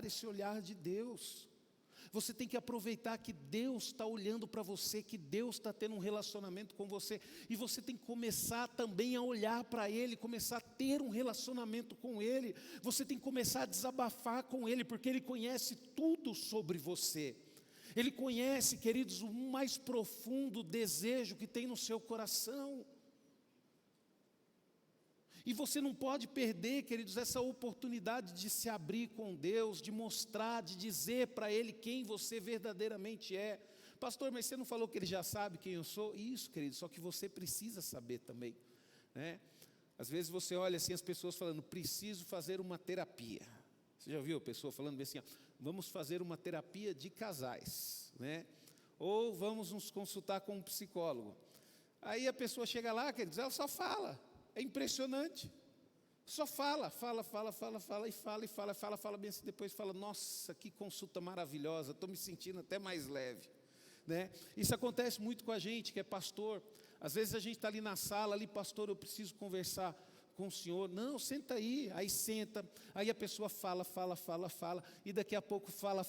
esse olhar de Deus. Você tem que aproveitar que Deus está olhando para você, que Deus está tendo um relacionamento com você, e você tem que começar também a olhar para Ele, começar a ter um relacionamento com Ele. Você tem que começar a desabafar com Ele, porque Ele conhece tudo sobre você. Ele conhece, queridos, o mais profundo desejo que tem no seu coração. E você não pode perder, queridos, essa oportunidade de se abrir com Deus, de mostrar, de dizer para Ele quem você verdadeiramente é. Pastor, mas você não falou que Ele já sabe quem eu sou? Isso, queridos, só que você precisa saber também, né? Às vezes você olha assim as pessoas falando, preciso fazer uma terapia. Você já viu a pessoa falando assim, ó, vamos fazer uma terapia de casais, né? Ou vamos nos consultar com um psicólogo. Aí a pessoa chega lá, queridos, ela só fala. É impressionante, só fala bem assim, depois fala, nossa, que consulta maravilhosa, estou me sentindo até mais leve, né? Isso acontece muito com a gente que é pastor. Às vezes a gente está ali na sala, ali, pastor, eu preciso conversar com o senhor. Não, senta aí senta, aí a pessoa fala, e daqui a pouco fala,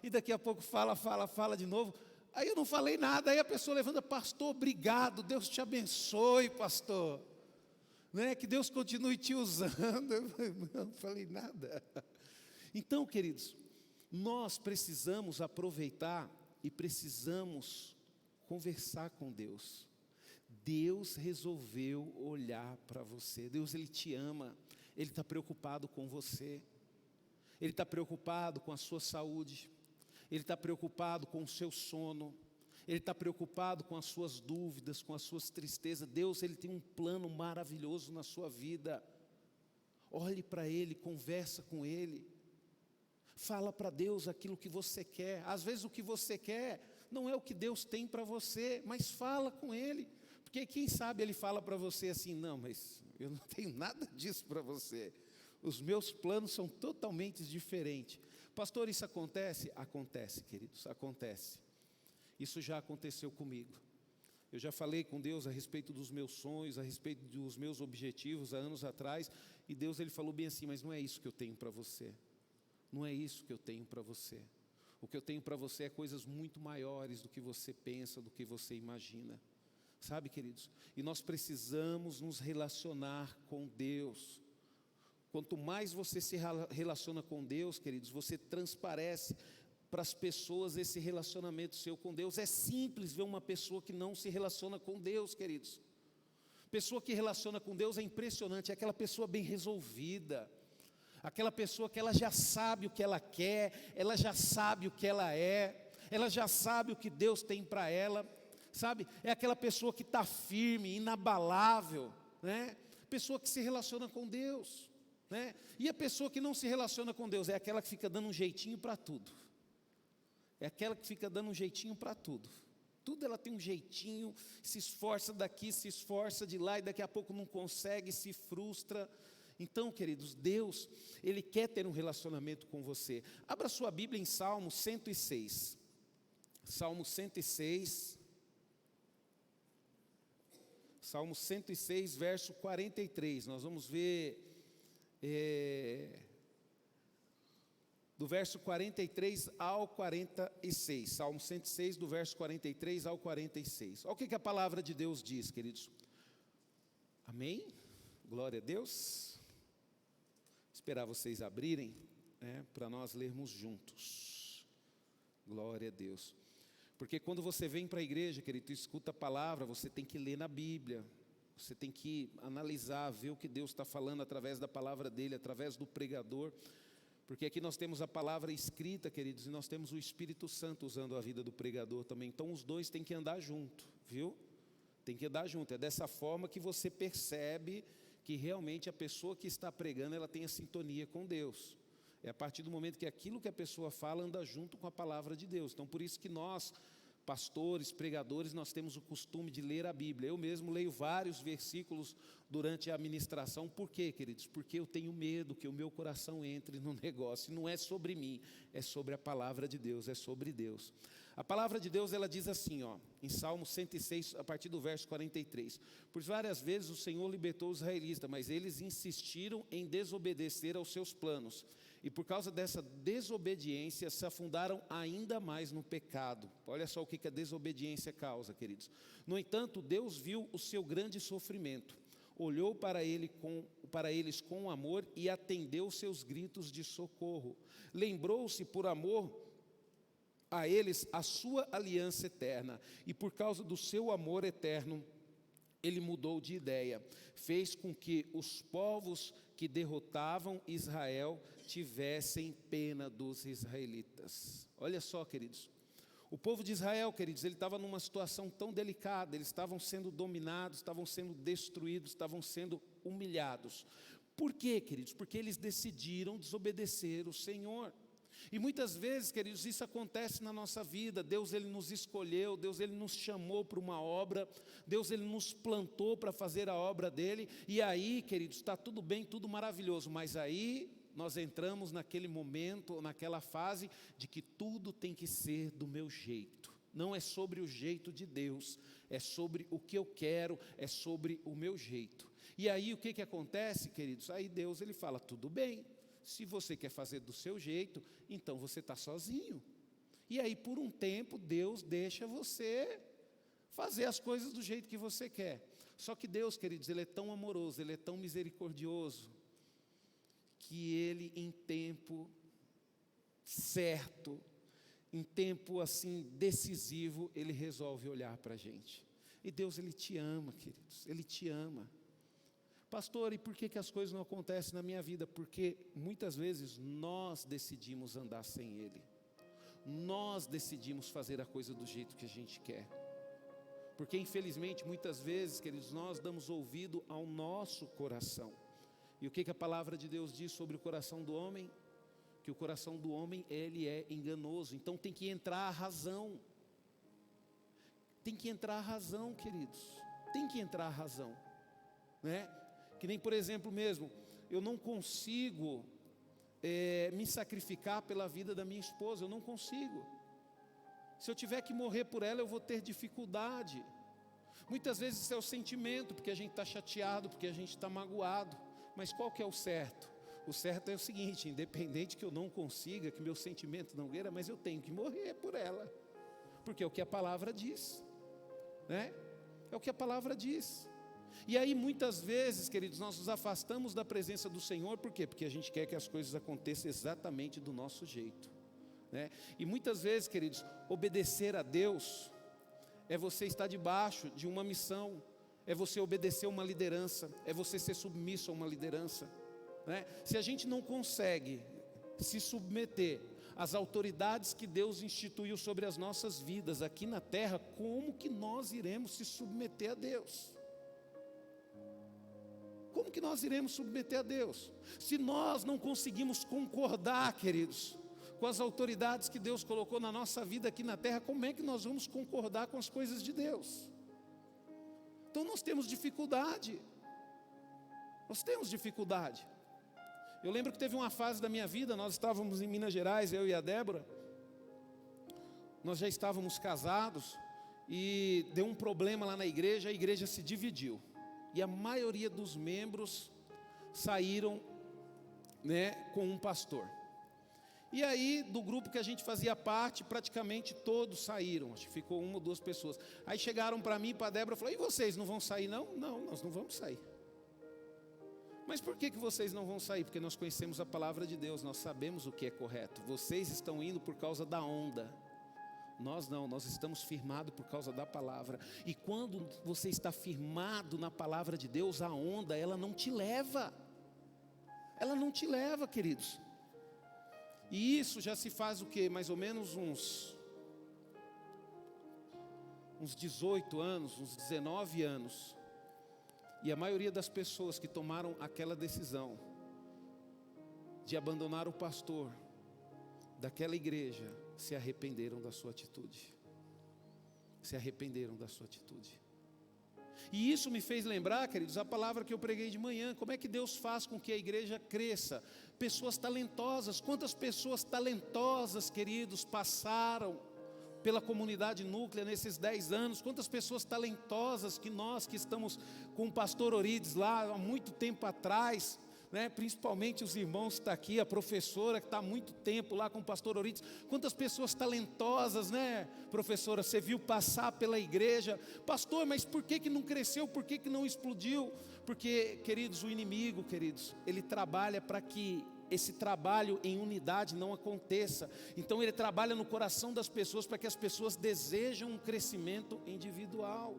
e daqui a pouco fala de novo. Aí eu não falei nada, aí a pessoa levanta, pastor, obrigado, Deus te abençoe, pastor, né? Que Deus continue te usando. Eu não falei nada. Então, queridos, nós precisamos aproveitar e precisamos conversar com Deus. Deus resolveu olhar para você. Deus, Ele te ama, Ele está preocupado com você, Ele está preocupado com a sua saúde, Ele está preocupado com o seu sono, Ele está preocupado com as suas dúvidas, com as suas tristezas. Deus, Ele tem um plano maravilhoso na sua vida. Olhe para Ele, conversa com Ele, fala para Deus aquilo que você quer. Às vezes o que você quer não é o que Deus tem para você, mas fala com Ele, porque quem sabe Ele fala para você assim, não, mas eu não tenho nada disso para você, os meus planos são totalmente diferentes. Pastor, isso acontece? Acontece, queridos, acontece. Isso já aconteceu comigo. Eu já falei com Deus a respeito dos meus sonhos, a respeito dos meus objetivos há anos atrás, e Deus, Ele falou bem assim, mas não é isso que eu tenho para você, não é isso que eu tenho para você. O que eu tenho para você é coisas muito maiores do que você pensa, do que você imagina. Sabe, queridos? E nós precisamos nos relacionar com Deus. Quanto mais você se relaciona com Deus, queridos, você transparece para as pessoas esse relacionamento seu com Deus. É simples ver uma pessoa que não se relaciona com Deus, queridos. Pessoa que relaciona com Deus é impressionante, é aquela pessoa bem resolvida, aquela pessoa que ela já sabe o que ela quer, ela já sabe o que ela é, ela já sabe o que Deus tem para ela, sabe? É aquela pessoa que está firme, inabalável, né? Pessoa que se relaciona com Deus, né? E a pessoa que não se relaciona com Deus é aquela que fica dando um jeitinho para tudo. É aquela que fica dando um jeitinho para tudo. Tudo ela tem um jeitinho, se esforça daqui, se esforça de lá, e daqui a pouco não consegue, se frustra. Então, queridos, Deus, Ele quer ter um relacionamento com você. Abra sua Bíblia em Salmo 106. Salmo 106. Salmo 106, verso 43. Nós vamos ver do verso 43 ao 46, Salmo 106, do verso 43 ao 46. Olha o que a palavra de Deus diz, queridos. Amém? Glória a Deus. Esperar vocês abrirem, né, para nós lermos juntos. Glória a Deus. Porque quando você vem para a igreja, querido, escuta a palavra, você tem que ler na Bíblia. Você tem que analisar, ver o que Deus está falando através da palavra dEle, através do pregador. Porque aqui nós temos a palavra escrita, queridos, e nós temos o Espírito Santo usando a vida do pregador também. Então os dois têm que andar junto, viu? Tem que andar junto. É dessa forma que você percebe que realmente a pessoa que está pregando, ela tem a sintonia com Deus. É a partir do momento que aquilo que a pessoa fala anda junto com a palavra de Deus. Então por isso que nós, pastores, pregadores, nós temos o costume de ler a Bíblia. Eu mesmo leio vários versículos durante a ministração. Por quê, queridos? Porque eu tenho medo que o meu coração entre no negócio. Não é sobre mim, é sobre a palavra de Deus, é sobre Deus. A palavra de Deus, ela diz assim, ó, em Salmo 106, a partir do verso 43. Por várias vezes o Senhor libertou os israelitas, mas eles insistiram em desobedecer aos seus planos. E por causa dessa desobediência, se afundaram ainda mais no pecado. Olha só o que a desobediência causa, queridos. No entanto, Deus viu o seu grande sofrimento, olhou para eles com amor e atendeu seus gritos de socorro. Lembrou-se, por amor a eles, a sua aliança eterna. E por causa do seu amor eterno, Ele mudou de ideia. Fez com que os povos que derrotavam Israel tivessem pena dos israelitas. Olha só, queridos. O povo de Israel, queridos, ele estava numa situação tão delicada. Eles estavam sendo dominados, estavam sendo destruídos, estavam sendo humilhados. Por quê, queridos? Porque eles decidiram desobedecer o Senhor. E muitas vezes, queridos, isso acontece na nossa vida. Deus, Ele nos escolheu, Deus, Ele nos chamou para uma obra, Deus, Ele nos plantou para fazer a obra dEle, e aí, queridos, está tudo bem, tudo maravilhoso, mas aí nós entramos naquele momento, naquela fase de que tudo tem que ser do meu jeito. Não é sobre o jeito de Deus, é sobre o que eu quero, é sobre o meu jeito. E aí o que acontece, queridos? Aí Deus, Ele fala, tudo bem. Se você quer fazer do seu jeito, então você está sozinho. E aí, por um tempo, Deus deixa você fazer as coisas do jeito que você quer. Só que Deus, queridos, Ele é tão amoroso, Ele é tão misericordioso, que Ele, em tempo certo, em tempo assim decisivo, Ele resolve olhar para a gente. E Deus, Ele te ama, queridos, Ele te ama. Pastor, e por que as coisas não acontecem na minha vida? Porque muitas vezes nós decidimos andar sem Ele. Nós decidimos fazer a coisa do jeito que a gente quer. Porque infelizmente muitas vezes, queridos, nós damos ouvido ao nosso coração. E o que a palavra de Deus diz sobre o coração do homem? Que o coração do homem, ele é enganoso. Então tem que entrar a razão. Tem que entrar a razão, queridos. Tem que entrar a razão, né? Que nem, por exemplo mesmo, eu não consigo me sacrificar pela vida da minha esposa, eu não consigo. Se eu tiver que morrer por ela, eu vou ter dificuldade. Muitas vezes isso é o sentimento, porque a gente está chateado, porque a gente está magoado. Mas qual que é o certo? O certo é o seguinte, independente que eu não consiga, que meu sentimento não queira, mas eu tenho que morrer por ela. Porque é o que a palavra diz, né? É o que a palavra diz. E aí muitas vezes, queridos, nós nos afastamos da presença do Senhor, por quê? Porque a gente quer que as coisas aconteçam exatamente do nosso jeito, né? E muitas vezes, queridos, obedecer a Deus é você estar debaixo de uma missão, é você obedecer uma liderança, é você ser submisso a uma liderança, né? Se a gente não consegue se submeter às autoridades que Deus instituiu sobre as nossas vidas aqui na terra, como que nós iremos se submeter a Deus? Como que nós iremos submeter a Deus? Se nós não conseguimos concordar, queridos, com as autoridades que Deus colocou na nossa vida aqui na terra, como é que nós vamos concordar com as coisas de Deus? Então nós temos dificuldade. Nós temos dificuldade. Eu lembro que teve uma fase da minha vida, nós estávamos em Minas Gerais, eu e a Débora. Nós já estávamos casados e deu um problema lá na igreja, a igreja se dividiu. E a maioria dos membros saíram, né, com um pastor. E aí, do grupo que a gente fazia parte, praticamente todos saíram. Acho que ficou uma ou duas pessoas. Aí chegaram para mim, para a Débora, e falaram, e vocês não vão sair não? Não, nós não vamos sair. Mas por que vocês não vão sair? Porque nós conhecemos a palavra de Deus, nós sabemos o que é correto. Vocês estão indo por causa da onda. Nós não, nós estamos firmados por causa da palavra. E quando você está firmado na palavra de Deus, a onda, ela não te leva. Ela não te leva, queridos. E isso já se faz o quê? Mais ou menos uns 18 anos, uns 19 anos. E a maioria das pessoas que tomaram aquela decisão de abandonar o pastor daquela igreja, se arrependeram da sua atitude. Se arrependeram da sua atitude. E isso me fez lembrar, queridos, a palavra que eu preguei de manhã. Como é que Deus faz com que a igreja cresça? Pessoas talentosas. Quantas pessoas talentosas, queridos, passaram pela comunidade núclea nesses 10 anos? Quantas pessoas talentosas que nós que estamos com o pastor Orides lá há muito tempo atrás, né? Principalmente os irmãos que estão aqui, a professora que está há muito tempo lá com o pastor Orides. Quantas pessoas talentosas, né, professora? Você viu passar pela igreja. Pastor, mas por que não cresceu? Por que não explodiu? Porque, queridos, o inimigo, queridos, ele trabalha para que esse trabalho em unidade não aconteça. Então ele trabalha no coração das pessoas para que as pessoas desejam um crescimento individual.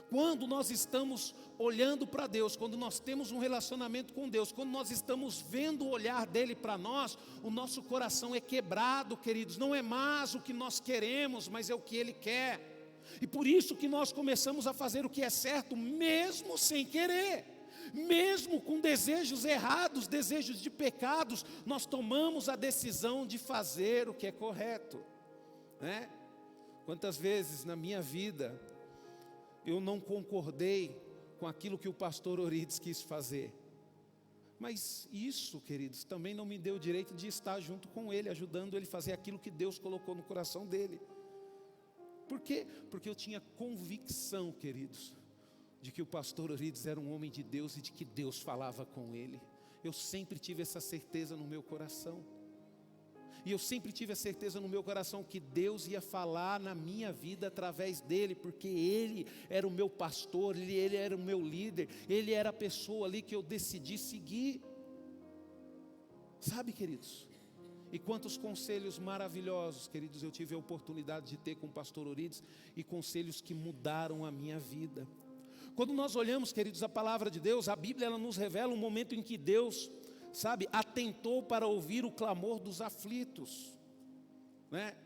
Quando nós estamos olhando para Deus, quando nós temos um relacionamento com Deus, quando nós estamos vendo o olhar dele para nós, o nosso coração é quebrado, queridos. Não é mais o que nós queremos, mas é o que ele quer. E por isso que nós começamos a fazer o que é certo, mesmo sem querer. Mesmo com desejos errados, desejos de pecados, nós tomamos a decisão de fazer o que é correto, né? Quantas vezes na minha vida eu não concordei com aquilo que o pastor Orides quis fazer, mas isso, queridos, também não me deu o direito de estar junto com ele, ajudando ele a fazer aquilo que Deus colocou no coração dele. Por quê? Porque eu tinha convicção, queridos, de que o pastor Orides era um homem de Deus e de que Deus falava com ele. Eu sempre tive essa certeza no meu coração. E eu sempre tive a certeza no meu coração que Deus ia falar na minha vida através dele, porque ele era o meu pastor, ele era o meu líder, ele era a pessoa ali que eu decidi seguir. Sabe, queridos? E quantos conselhos maravilhosos, queridos, eu tive a oportunidade de ter com o pastor Orides, e conselhos que mudaram a minha vida. Quando nós olhamos, queridos, a palavra de Deus, a Bíblia ela nos revela um momento em que Deus, sabe, atentou para ouvir o clamor dos aflitos, né?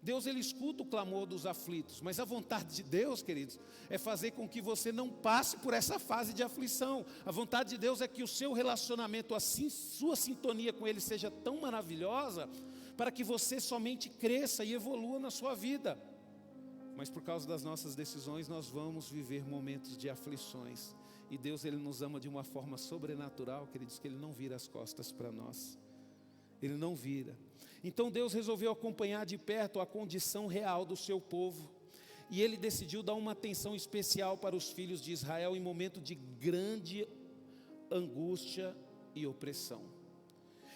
Deus ele escuta o clamor dos aflitos, mas a vontade de Deus, queridos, é fazer com que você não passe por essa fase de aflição. A vontade de Deus é que o seu relacionamento, assim, sua sintonia com Ele seja tão maravilhosa, para que você somente cresça e evolua na sua vida. Mas por causa das nossas decisões, nós vamos viver momentos de aflições. E Deus, Ele nos ama de uma forma sobrenatural, queridos, que Ele não vira as costas para nós. Ele não vira. Então Deus resolveu acompanhar de perto a condição real do seu povo. E Ele decidiu dar uma atenção especial para os filhos de Israel em momento de grande angústia e opressão.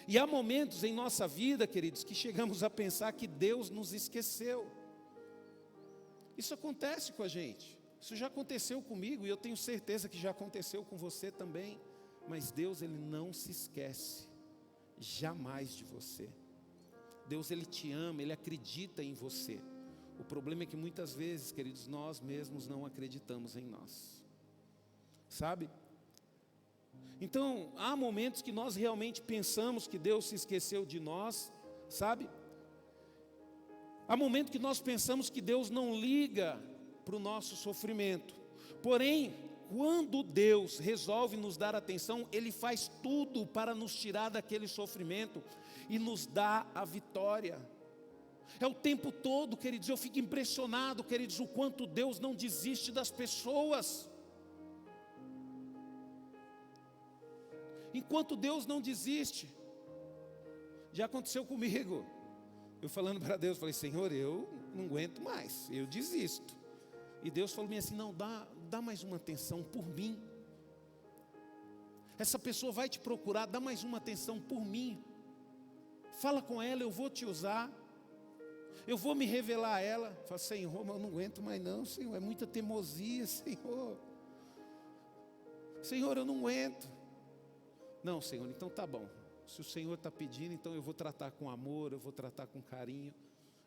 E há momentos em nossa vida, queridos, que chegamos a pensar que Deus nos esqueceu. Isso acontece com a gente, isso já aconteceu comigo e eu tenho certeza que já aconteceu com você também. Mas Deus ele não se esquece jamais de você. Deus ele te ama, Ele acredita em você. O problema é que muitas vezes, queridos, nós mesmos não acreditamos em nós, sabe? Então há momentos que nós realmente pensamos que Deus se esqueceu de nós, sabe? Há momentos que nós pensamos que Deus não liga para o nosso sofrimento. Porém, quando Deus resolve nos dar atenção, Ele faz tudo para nos tirar daquele sofrimento e nos dá a vitória. É o tempo todo, queridos, eu fico impressionado, queridos, o quanto Deus não desiste das pessoas. Enquanto Deus não desiste, já aconteceu comigo. Eu falando para Deus, falei, Senhor, eu não aguento mais, eu desisto. E Deus falou assim, não, dá mais uma atenção por mim. Essa pessoa vai te procurar, dá mais uma atenção por mim. Fala com ela, eu vou te usar. Eu vou me revelar a ela. Fala, Senhor, mas eu não aguento mais não, Senhor, é muita teimosia, Senhor. Senhor, eu não aguento. Não, Senhor, então tá bom. Se o Senhor está pedindo, então eu vou tratar com amor, eu vou tratar com carinho,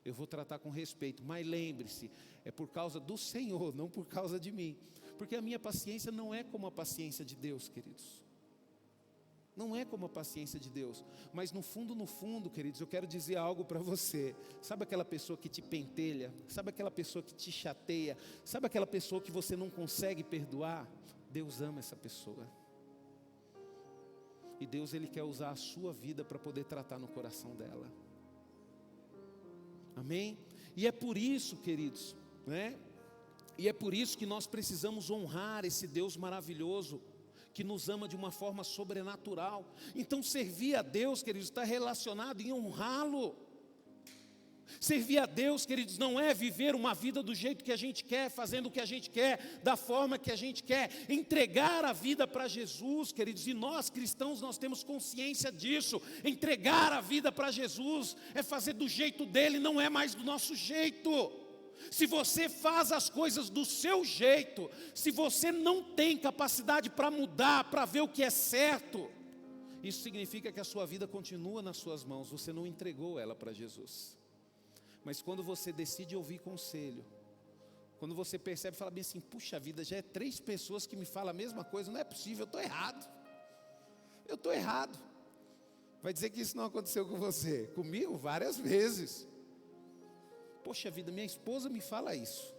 eu vou tratar com respeito. Mas lembre-se, é por causa do Senhor, não por causa de mim. Porque a minha paciência não é como a paciência de Deus, queridos. Não é como a paciência de Deus. Mas no fundo, queridos, eu quero dizer algo para você. Sabe aquela pessoa que te pentelha? Sabe aquela pessoa que te chateia? Sabe aquela pessoa que você não consegue perdoar? Deus ama essa pessoa. E Deus ele quer usar a sua vida para poder tratar no coração dela. Amém? E é por isso, queridos, né? E é por isso que nós precisamos honrar esse Deus maravilhoso, que nos ama de uma forma sobrenatural. Então servir a Deus, queridos, está relacionado em honrá-lo. Servir a Deus, queridos, não é viver uma vida do jeito que a gente quer, fazendo o que a gente quer, da forma que a gente quer. Entregar a vida para Jesus, queridos, e nós cristãos, nós temos consciência disso. Entregar a vida para Jesus é fazer do jeito dele, não é mais do nosso jeito. Se você faz as coisas do seu jeito, se você não tem capacidade para mudar, para ver o que é certo, isso significa que a sua vida continua nas suas mãos, você não entregou ela para Jesus. Mas quando você decide ouvir conselho, quando você percebe e fala bem assim, puxa vida, já é 3 pessoas que me falam a mesma coisa, não é possível, eu estou errado. Vai dizer que isso não aconteceu com você? Comigo várias vezes. Poxa vida, minha esposa me fala isso,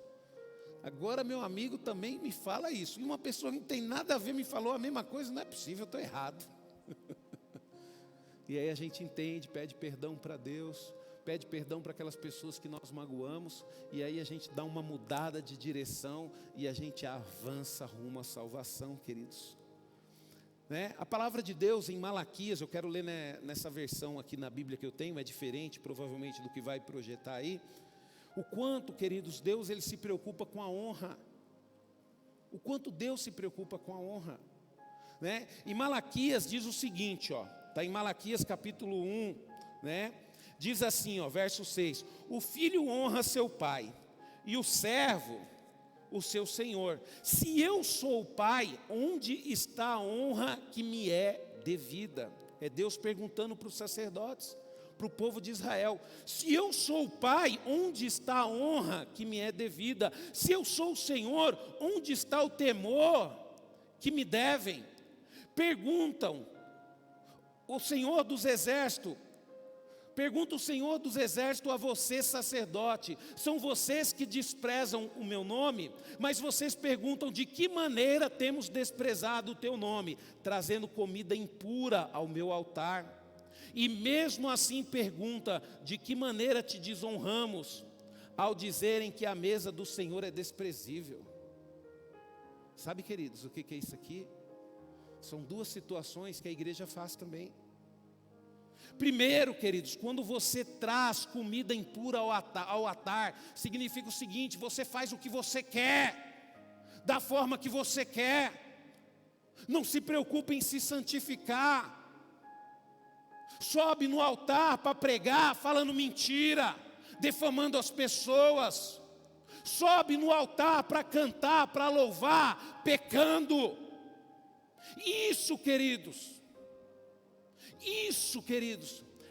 agora meu amigo também me fala isso, e uma pessoa que não tem nada a ver me falou a mesma coisa, não é possível, eu estou errado. E aí a gente entende, pede perdão para Deus, pede perdão para aquelas pessoas que nós magoamos, e aí a gente dá uma mudada de direção, e a gente avança rumo à salvação, queridos. A palavra de Deus em Malaquias, eu quero ler nessa versão aqui na Bíblia que eu tenho, é diferente provavelmente do que vai projetar aí. O quanto, queridos, Deus ele se preocupa com a honra. O quanto Deus se preocupa com a honra. Em Malaquias diz o seguinte, está em Malaquias capítulo 1, diz assim, verso 6: o filho honra seu pai, e o servo o seu senhor. Se eu sou o pai, onde está a honra que me é devida? É Deus perguntando para os sacerdotes, para o povo de Israel. Se eu sou o pai, onde está a honra que me é devida? Se eu sou o Senhor, onde está o temor que me devem? Perguntam o Senhor dos Exércitos, pergunta o Senhor dos Exércitos a você, sacerdote: são vocês que desprezam o meu nome? Mas vocês perguntam: de que maneira temos desprezado o teu nome? Trazendo comida impura ao meu altar. E mesmo assim pergunta: de que maneira te desonramos? Ao dizerem que a mesa do Senhor é desprezível. Sabe, queridos, o que é isso aqui? São 2 situações que a igreja faz também. Primeiro, queridos, quando você traz comida impura ao altar, significa o seguinte: você faz o que você quer, da forma que você quer, não se preocupe em se santificar, sobe no altar para pregar falando mentira, defamando as pessoas, sobe no altar para cantar, para louvar, pecando. Isso, queridos,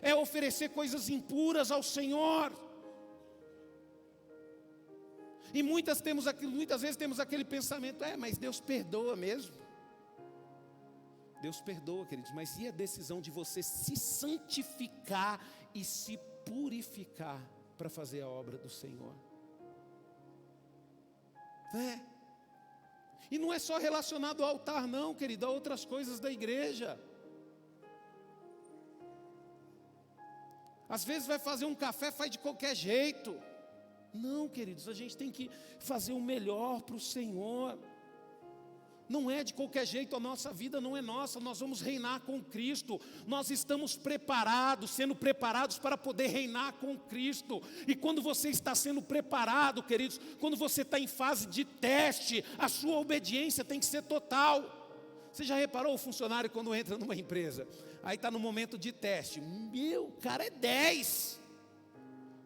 é oferecer coisas impuras ao Senhor. E muitas vezes temos aquele pensamento: mas Deus perdoa mesmo. Deus perdoa, queridos, mas e a decisão de você se santificar e se purificar para fazer a obra do Senhor? E não é só relacionado ao altar não, querido, a outras coisas da igreja. Às vezes vai fazer um café, faz de qualquer jeito. Não, queridos, a gente tem que fazer o melhor para o Senhor. Não é de qualquer jeito, a nossa vida não é nossa, nós vamos reinar com Cristo. Nós estamos preparados, sendo preparados para poder reinar com Cristo. E quando você está sendo preparado, queridos, quando você está em fase de teste, a sua obediência tem que ser total. Você já reparou o funcionário quando entra numa empresa? Aí está no momento de teste, o cara é 10.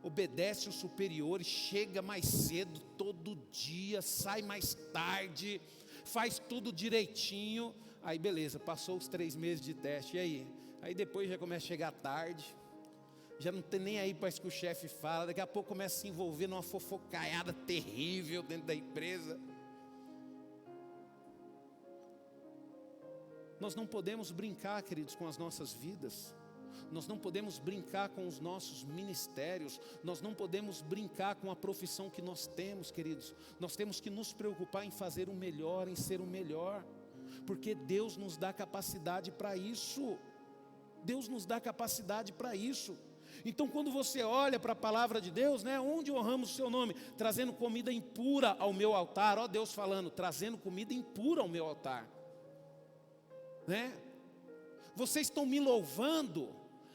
Obedece os superiores, chega mais cedo todo dia, sai mais tarde, faz tudo direitinho. Aí beleza, passou os 3 meses de teste, e aí? Aí depois já começa a chegar tarde, já não tem nem aí para isso que o chefe fala, daqui a pouco começa a se envolver numa fofocaiada terrível dentro da empresa. Nós não podemos brincar, queridos, com as nossas vidas. Nós não podemos brincar com os nossos ministérios. Nós não podemos brincar com a profissão que nós temos, queridos. Nós temos que nos preocupar em fazer o melhor, em ser o melhor, porque Deus nos dá capacidade para isso. Deus nos dá capacidade para isso. Então quando você olha para a palavra de Deus, onde honramos o seu nome? Trazendo comida impura ao meu altar. Deus falando, trazendo comida impura ao meu altar. Vocês estão me louvando,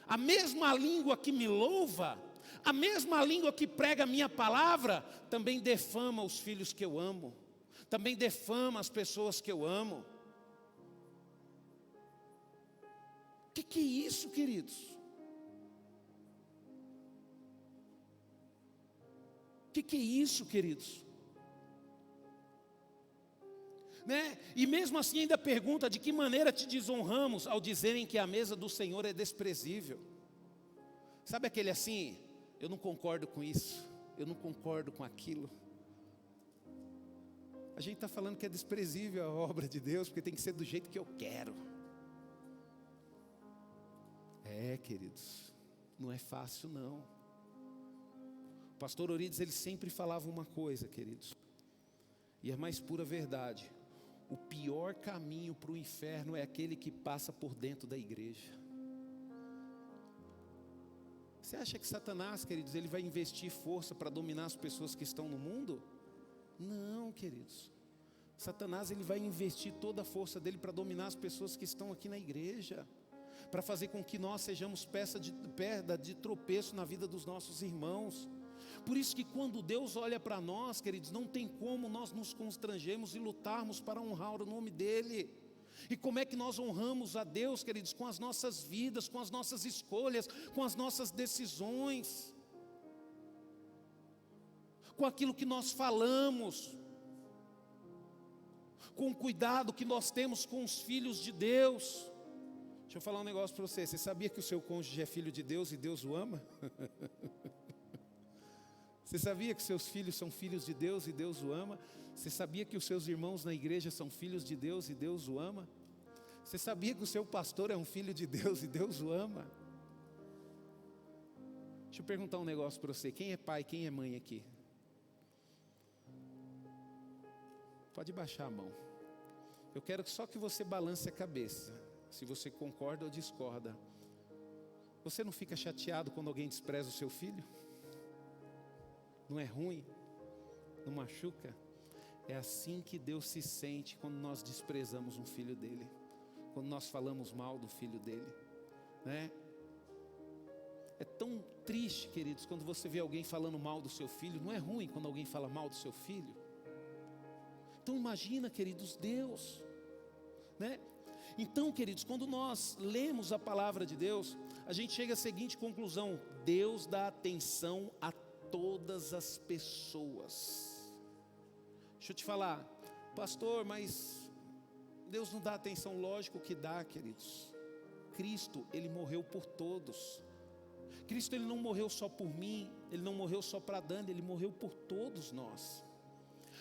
a mesma língua que me louva, A mesma língua que prega a minha palavra também defama os filhos que eu amo, também defama as pessoas que eu amo. O que é isso, queridos? O que é isso, queridos? Né? E mesmo assim ainda pergunta: de que maneira te desonramos ao dizerem que a mesa do Senhor é desprezível? Sabe aquele assim, eu não concordo com isso, eu não concordo com aquilo. A gente está falando que é desprezível a obra de Deus, porque tem que ser do jeito que eu quero. Queridos, não é fácil não. O pastor Orides, ele sempre falava uma coisa, queridos, e é a mais pura verdade: o pior caminho para o inferno é aquele que passa por dentro da igreja. Você acha que Satanás, queridos, ele vai investir força para dominar as pessoas que estão no mundo? Não, queridos. Satanás, ele vai investir toda a força dele para dominar as pessoas que estão aqui na igreja, para fazer com que nós sejamos pedra de tropeço na vida dos nossos irmãos. Por isso que quando Deus olha para nós, queridos, não tem como nós nos constrangermos e lutarmos para honrar o nome dEle. E como é que nós honramos a Deus, queridos? Com as nossas vidas, com as nossas escolhas, com as nossas decisões, com aquilo que nós falamos, com o cuidado que nós temos com os filhos de Deus. Deixa eu falar um negócio para você. Você sabia que o seu cônjuge é filho de Deus e Deus o ama? Você sabia que seus filhos são filhos de Deus e Deus o ama? Você sabia que os seus irmãos na igreja são filhos de Deus e Deus o ama? Você sabia que o seu pastor é um filho de Deus e Deus o ama? Deixa eu perguntar um negócio para você. Quem é pai, quem é mãe aqui? Pode baixar a mão. Eu quero só que você balance a cabeça, se você concorda ou discorda. Você não fica chateado quando alguém despreza o seu filho? Não é ruim? Não machuca? É assim que Deus se sente quando nós desprezamos um filho dele, quando nós falamos mal do filho dele, né? É tão triste, queridos, quando você vê alguém falando mal do seu filho. Não é ruim quando alguém fala mal do seu filho? Então imagina, queridos, Deus, né? Então, queridos, quando nós lemos a palavra de Deus, a gente chega à seguinte conclusão: Deus dá atenção a todas as pessoas. Deixa eu te falar, pastor, mas Deus não dá atenção? Lógico que dá, queridos. Cristo, Ele morreu por todos. Cristo, Ele não morreu só por mim, Ele não morreu só para Dani, Ele morreu por todos nós.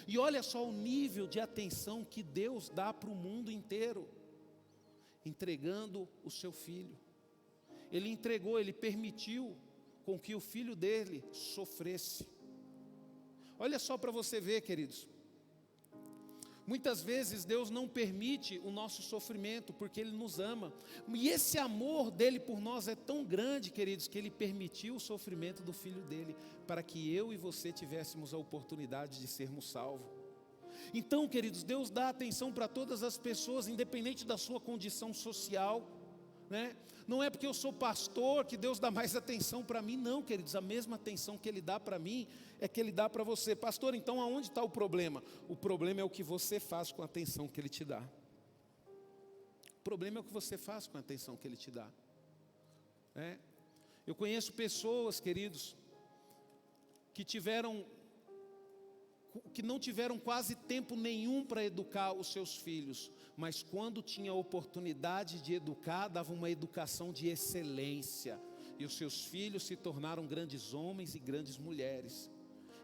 E olha só o nível de atenção que Deus dá para o mundo inteiro, entregando o seu filho. Ele entregou, Ele permitiu com que o filho dele sofresse. Olha só para você ver, queridos. Muitas vezes Deus não permite o nosso sofrimento porque Ele nos ama. E esse amor dEle por nós é tão grande, queridos, que Ele permitiu o sofrimento do Filho dEle, para que eu e você tivéssemos a oportunidade de sermos salvos. Então, queridos, Deus dá atenção para todas as pessoas, independente da sua condição social, né? Não é porque eu sou pastor que Deus dá mais atenção para mim, não, queridos. A mesma atenção que Ele dá para mim é que Ele dá para você. Pastor, então aonde está o problema? O problema é o que você faz com a atenção que Ele te dá. O problema é o que você faz com a atenção que Ele te dá, né? Eu conheço pessoas, queridos, que não tiveram quase tempo nenhum para educar os seus filhos, mas quando tinha a oportunidade de educar, dava uma educação de excelência, e os seus filhos se tornaram grandes homens e grandes mulheres.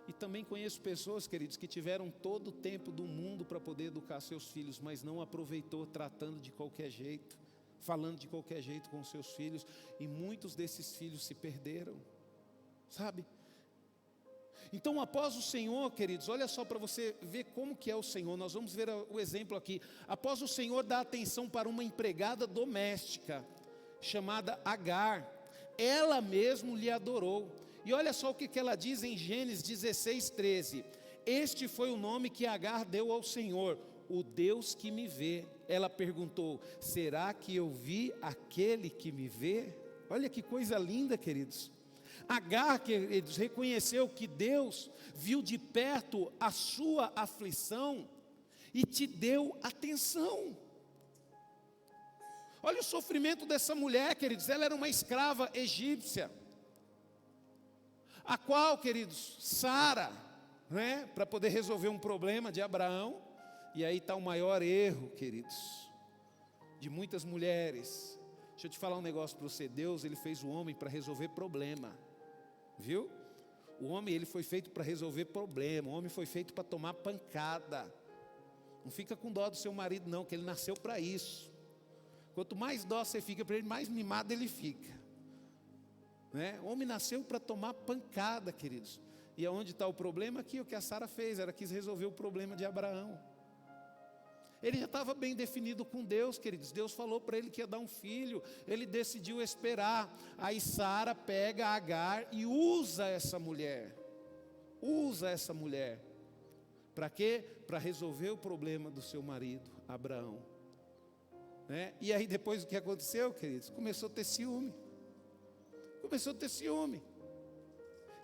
E também conheço pessoas, queridos, que tiveram todo o tempo do mundo para poder educar seus filhos, mas não aproveitou, tratando de qualquer jeito, falando de qualquer jeito com os seus filhos, e muitos desses filhos se perderam, sabe? Então, após o Senhor, queridos, olha só para você ver como que é o Senhor. Nós vamos ver o exemplo aqui. Após o Senhor dar atenção para uma empregada doméstica, chamada Agar, ela mesmo lhe adorou. E olha só o que ela diz em Gênesis 16:13. Este foi o nome que Agar deu ao Senhor, o Deus que me vê. Ela perguntou: será que eu vi aquele que me vê? Olha que coisa linda, queridos. Agar, queridos, reconheceu que Deus viu de perto a sua aflição e te deu atenção. Olha o sofrimento dessa mulher, queridos. Ela era uma escrava egípcia, a qual, queridos, Sara, né, para poder resolver um problema de Abraão, e aí está o maior erro, queridos, de muitas mulheres. Deixa eu te falar um negócio para você. Deus, Ele fez o homem para resolver problema, viu? O homem, ele foi feito para resolver problema. O homem foi feito para tomar pancada. Não fica com dó do seu marido não, que ele nasceu para isso. Quanto mais dó você fica para ele, mais mimado ele fica, né? O homem nasceu para tomar pancada, queridos. E aonde está o problema? Aqui, o que a Sara fez, ela quis resolver o problema de Abraão. Ele já estava bem definido com Deus, queridos. Deus falou para ele que ia dar um filho. Ele decidiu esperar. Aí Sara pega Agar e usa essa mulher. Usa essa mulher. Para quê? Para resolver o problema do seu marido, Abraão, né? E aí depois o que aconteceu, queridos? Começou a ter ciúme. Começou a ter ciúme.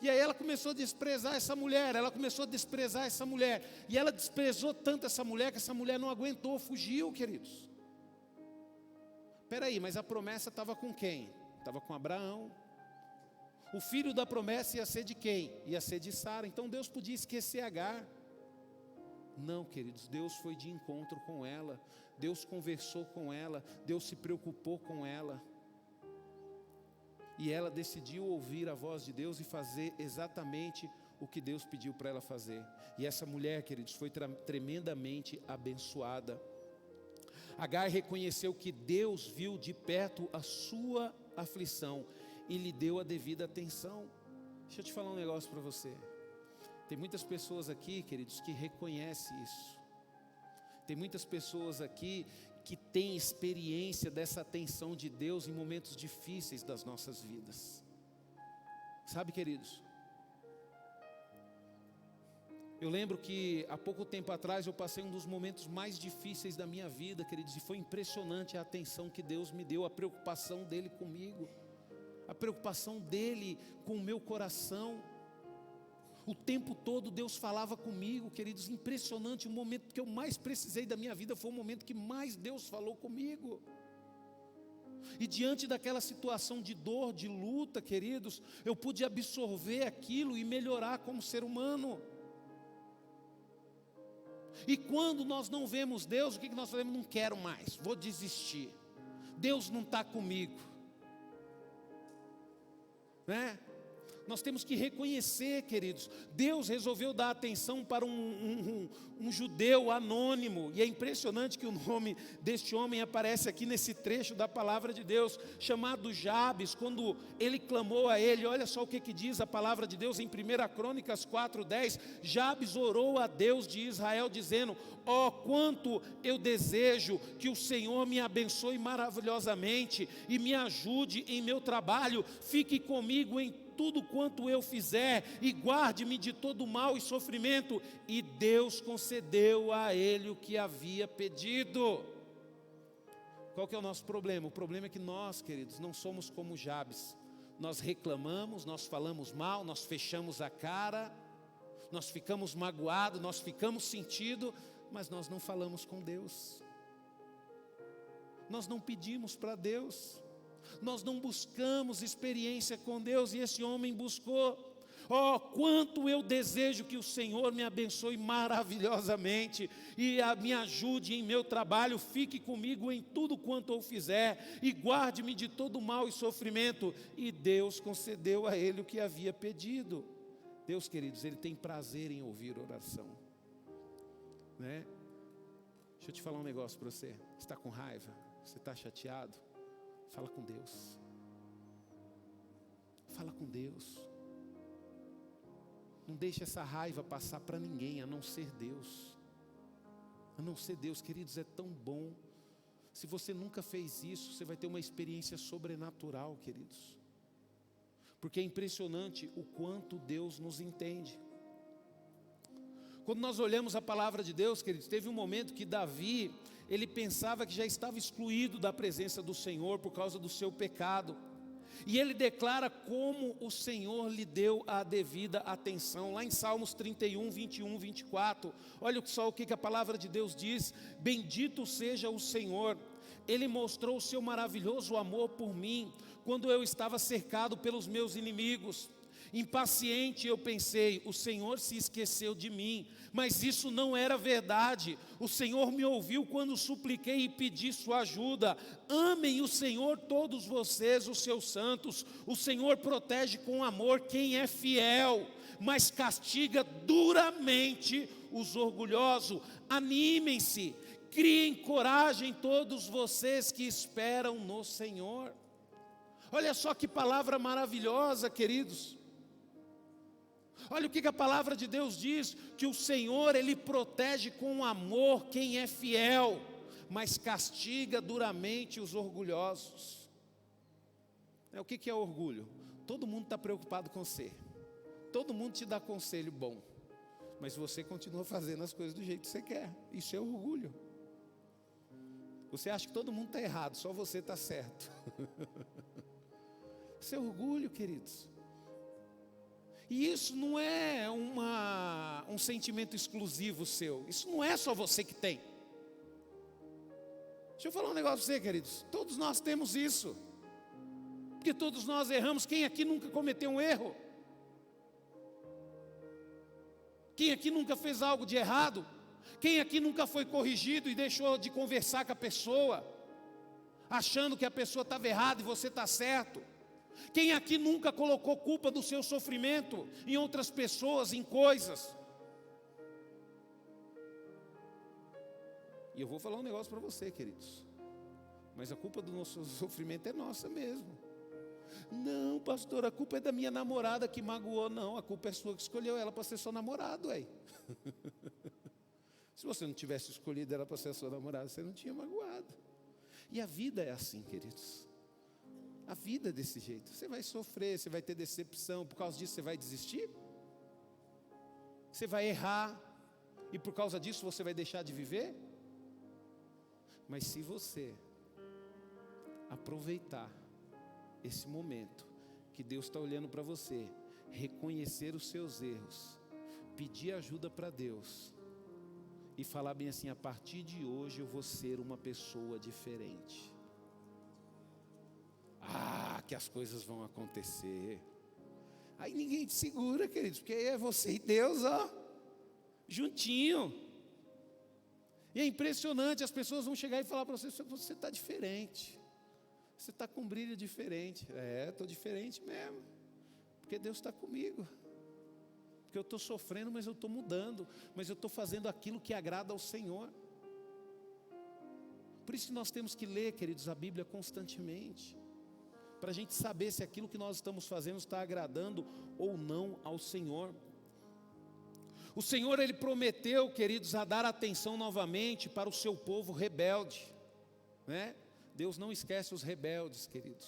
E aí ela começou a desprezar essa mulher. Ela começou a desprezar essa mulher. E ela desprezou tanto essa mulher que essa mulher não aguentou, fugiu, queridos. Espera aí, mas a promessa estava com quem? Estava com Abraão. O filho da promessa ia ser de quem? Ia ser de Sara. Então Deus podia esquecer Agar. Não, queridos, Deus foi de encontro com ela. Deus conversou com ela. Deus se preocupou com ela. E ela decidiu ouvir a voz de Deus e fazer exatamente o que Deus pediu para ela fazer. E essa mulher, queridos, foi tremendamente abençoada. Agar reconheceu que Deus viu de perto a sua aflição e lhe deu a devida atenção. Deixa eu te falar um negócio para você. Tem muitas pessoas aqui, queridos, que reconhecem isso. Tem muitas pessoas aqui que têm experiência dessa atenção de Deus em momentos difíceis das nossas vidas. Sabe, queridos? Eu lembro que há pouco tempo atrás eu passei um dos momentos mais difíceis da minha vida, queridos, e foi impressionante a atenção que Deus me deu, a preocupação dEle comigo, a preocupação dEle com o meu coração. O tempo todo Deus falava comigo, queridos, impressionante. O momento que eu mais precisei da minha vida foi o momento que mais Deus falou comigo. E diante daquela situação de dor, de luta, queridos, eu pude absorver aquilo e melhorar como ser humano. E quando nós não vemos Deus, o que nós falamos? Não quero mais, vou desistir. Deus não está comigo, né? Nós temos que reconhecer, queridos, Deus resolveu dar atenção para um judeu anônimo, e é impressionante que o nome deste homem aparece aqui nesse trecho da palavra de Deus, chamado Jabes. Quando ele clamou a ele, olha só o que diz a palavra de Deus em 1 Crônicas 4:10, Jabes orou a Deus de Israel dizendo: ó, quanto eu desejo que o Senhor me abençoe maravilhosamente e me ajude em meu trabalho, fique comigo em tudo quanto eu fizer e guarde-me de todo mal e sofrimento. E Deus concedeu a ele o que havia pedido. Qual que é o nosso problema? O problema é que nós, queridos, não somos como Jabes. Nós reclamamos, nós falamos mal, nós fechamos a cara, nós ficamos magoados, nós ficamos sentidos, mas nós não falamos com Deus. Nós não pedimos para Deus. Nós não buscamos experiência com Deus, e esse homem buscou. Oh, quanto eu desejo que o Senhor me abençoe maravilhosamente e me ajude em meu trabalho, fique comigo em tudo quanto eu fizer e guarde-me de todo mal e sofrimento. E Deus concedeu a ele o que havia pedido. Deus, queridos, Ele tem prazer em ouvir oração, né? Deixa eu te falar um negócio para você. Você está com raiva? Você está chateado? Fala com Deus. Fala com Deus. Não deixe essa raiva passar para ninguém, a não ser Deus. A não ser Deus, queridos, é tão bom. Se você nunca fez isso, você vai ter uma experiência sobrenatural, queridos. Porque é impressionante o quanto Deus nos entende. Quando nós olhamos a palavra de Deus, queridos, teve um momento que Davi, ele pensava que já estava excluído da presença do Senhor por causa do seu pecado. E ele declara como o Senhor lhe deu a devida atenção. Lá em Salmos 31, 21, 24. Olha só o que a palavra de Deus diz. Bendito seja o Senhor. Ele mostrou o seu maravilhoso amor por mim, quando eu estava cercado pelos meus inimigos. Impaciente eu pensei, o Senhor se esqueceu de mim, mas isso não era verdade. O Senhor me ouviu quando supliquei e pedi sua ajuda. Amem o Senhor todos vocês, os seus santos. O Senhor protege com amor quem é fiel, mas castiga duramente os orgulhosos. Animem-se, criem coragem todos vocês que esperam no Senhor. Olha só que palavra maravilhosa, queridos. Olha o que a palavra de Deus diz, que o Senhor, Ele protege com amor quem é fiel, mas castiga duramente os orgulhosos. O que é orgulho? Todo mundo está preocupado com você, todo mundo te dá conselho bom, mas você continua fazendo as coisas do jeito que você quer. Isso é orgulho. Você acha que todo mundo está errado, só você está certo. Isso é orgulho, queridos. E isso não é um sentimento exclusivo seu. Isso não é só você que tem. Deixa eu falar um negócio para você, queridos. Todos nós temos isso. Porque todos nós erramos. Quem aqui nunca cometeu um erro? Quem aqui nunca fez algo de errado? Quem aqui nunca foi corrigido e deixou de conversar com a pessoa, achando que a pessoa estava errada e você está certo? Quem aqui nunca colocou culpa do seu sofrimento em outras pessoas, em coisas? E eu vou falar um negócio para você, queridos. Mas a culpa do nosso sofrimento é nossa mesmo. Não, pastor, a culpa é da minha namorada que magoou. Não, a culpa é sua que escolheu ela para ser seu namorado, ué. Se você não tivesse escolhido ela para ser sua namorada, você não tinha magoado. E a vida é assim, queridos. A vida é desse jeito. Você vai sofrer, você vai ter decepção. Por causa disso você vai desistir? Você vai errar e por causa disso você vai deixar de viver? Mas se você aproveitar esse momento que Deus está olhando para você, reconhecer os seus erros, pedir ajuda para Deus e falar bem assim: a partir de hoje eu vou ser uma pessoa diferente. Que as coisas vão acontecer. Aí ninguém te segura, queridos, porque aí é você e Deus, ó, juntinho. E é impressionante, as pessoas vão chegar e falar para você: você está diferente, você está com um brilho diferente. Estou diferente mesmo, porque Deus está comigo. Porque eu estou sofrendo, mas eu estou mudando, mas eu estou fazendo aquilo que agrada ao Senhor. Por isso que nós temos que ler, queridos, a Bíblia constantemente, para a gente saber se aquilo que nós estamos fazendo está agradando ou não ao Senhor. O Senhor, Ele prometeu, queridos, a dar atenção novamente para o seu povo rebelde, né? Deus não esquece os rebeldes, queridos.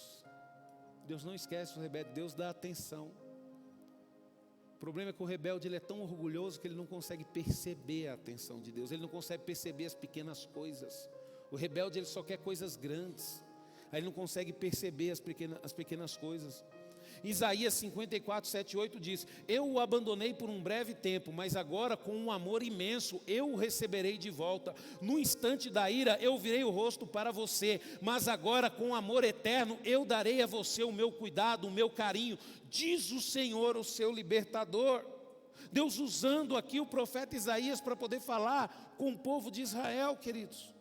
Deus não esquece os rebeldes, Deus dá atenção. O problema é que o rebelde, ele é tão orgulhoso que ele não consegue perceber a atenção de Deus, ele não consegue perceber as pequenas coisas. O rebelde, ele só quer coisas grandes. Aí ele não consegue perceber as pequenas coisas. Isaías 54, 7, 8 diz: eu o abandonei por um breve tempo, mas agora com um amor imenso eu o receberei de volta. No instante da ira eu virei o rosto para você, mas agora com amor eterno eu darei a você o meu cuidado, o meu carinho, diz o Senhor, o seu libertador. Deus usando aqui o profeta Isaías para poder falar com o povo de Israel, queridos.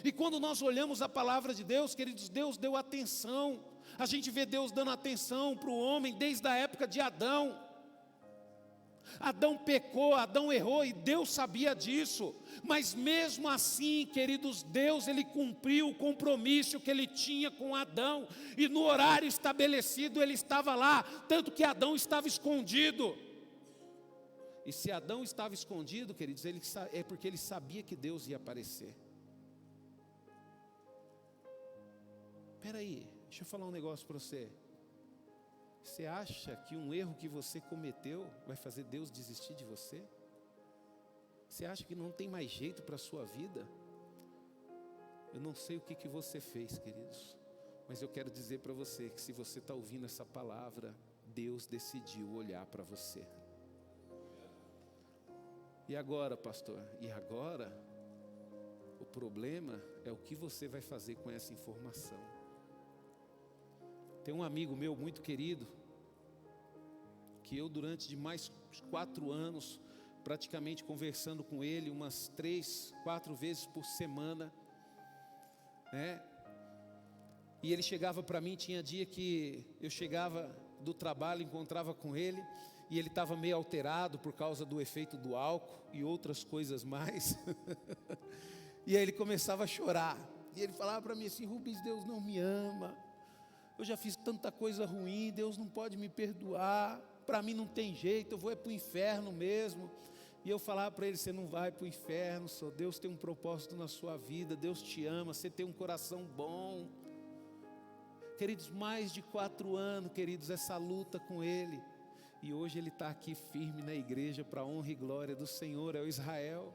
E quando nós olhamos a palavra de Deus, queridos, Deus deu atenção. A gente vê Deus dando atenção para o homem desde a época de Adão. Adão pecou, Adão errou e Deus sabia disso. Mas mesmo assim, queridos, Deus, Ele cumpriu o compromisso que Ele tinha com Adão. E no horário estabelecido Ele estava lá, tanto que Adão estava escondido. E se Adão estava escondido, queridos, é porque ele sabia que Deus ia aparecer. Espera aí, deixa eu falar um negócio para você. Você acha que um erro que você cometeu vai fazer Deus desistir de você? Você acha que não tem mais jeito para a sua vida? Eu não sei o que você fez, queridos. Mas eu quero dizer para você que se você está ouvindo essa palavra, Deus decidiu olhar para você. E agora, pastor? E agora? O problema é o que você vai fazer com essa informação. Tem um amigo meu muito querido, que eu durante de mais 4 anos, praticamente conversando com ele umas 3, 4 vezes por semana, né? E ele chegava para mim, tinha dia que eu chegava do trabalho, encontrava com ele, e ele estava meio alterado por causa do efeito do álcool e outras coisas mais. E aí ele começava a chorar, e ele falava para mim assim: Rubens, Deus não me ama, eu já fiz tanta coisa ruim, Deus não pode me perdoar, para mim não tem jeito, eu vou para o inferno mesmo. E eu falava para ele: você não vai para o inferno, só Deus tem um propósito na sua vida, Deus te ama, você tem um coração bom. Queridos, mais de 4 anos, queridos, essa luta com ele, e hoje ele está aqui firme na igreja, para a honra e glória do Senhor. É o Israel,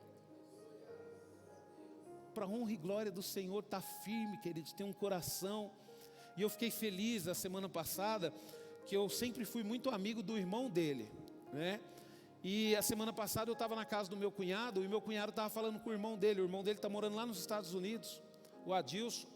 para a honra e glória do Senhor, está firme, queridos, tem um coração. E eu fiquei feliz a semana passada, que eu sempre fui muito amigo do irmão dele, né? E a semana passada eu estava na casa do meu cunhado, e meu cunhado estava falando com o irmão dele está morando lá nos Estados Unidos, o Adilson.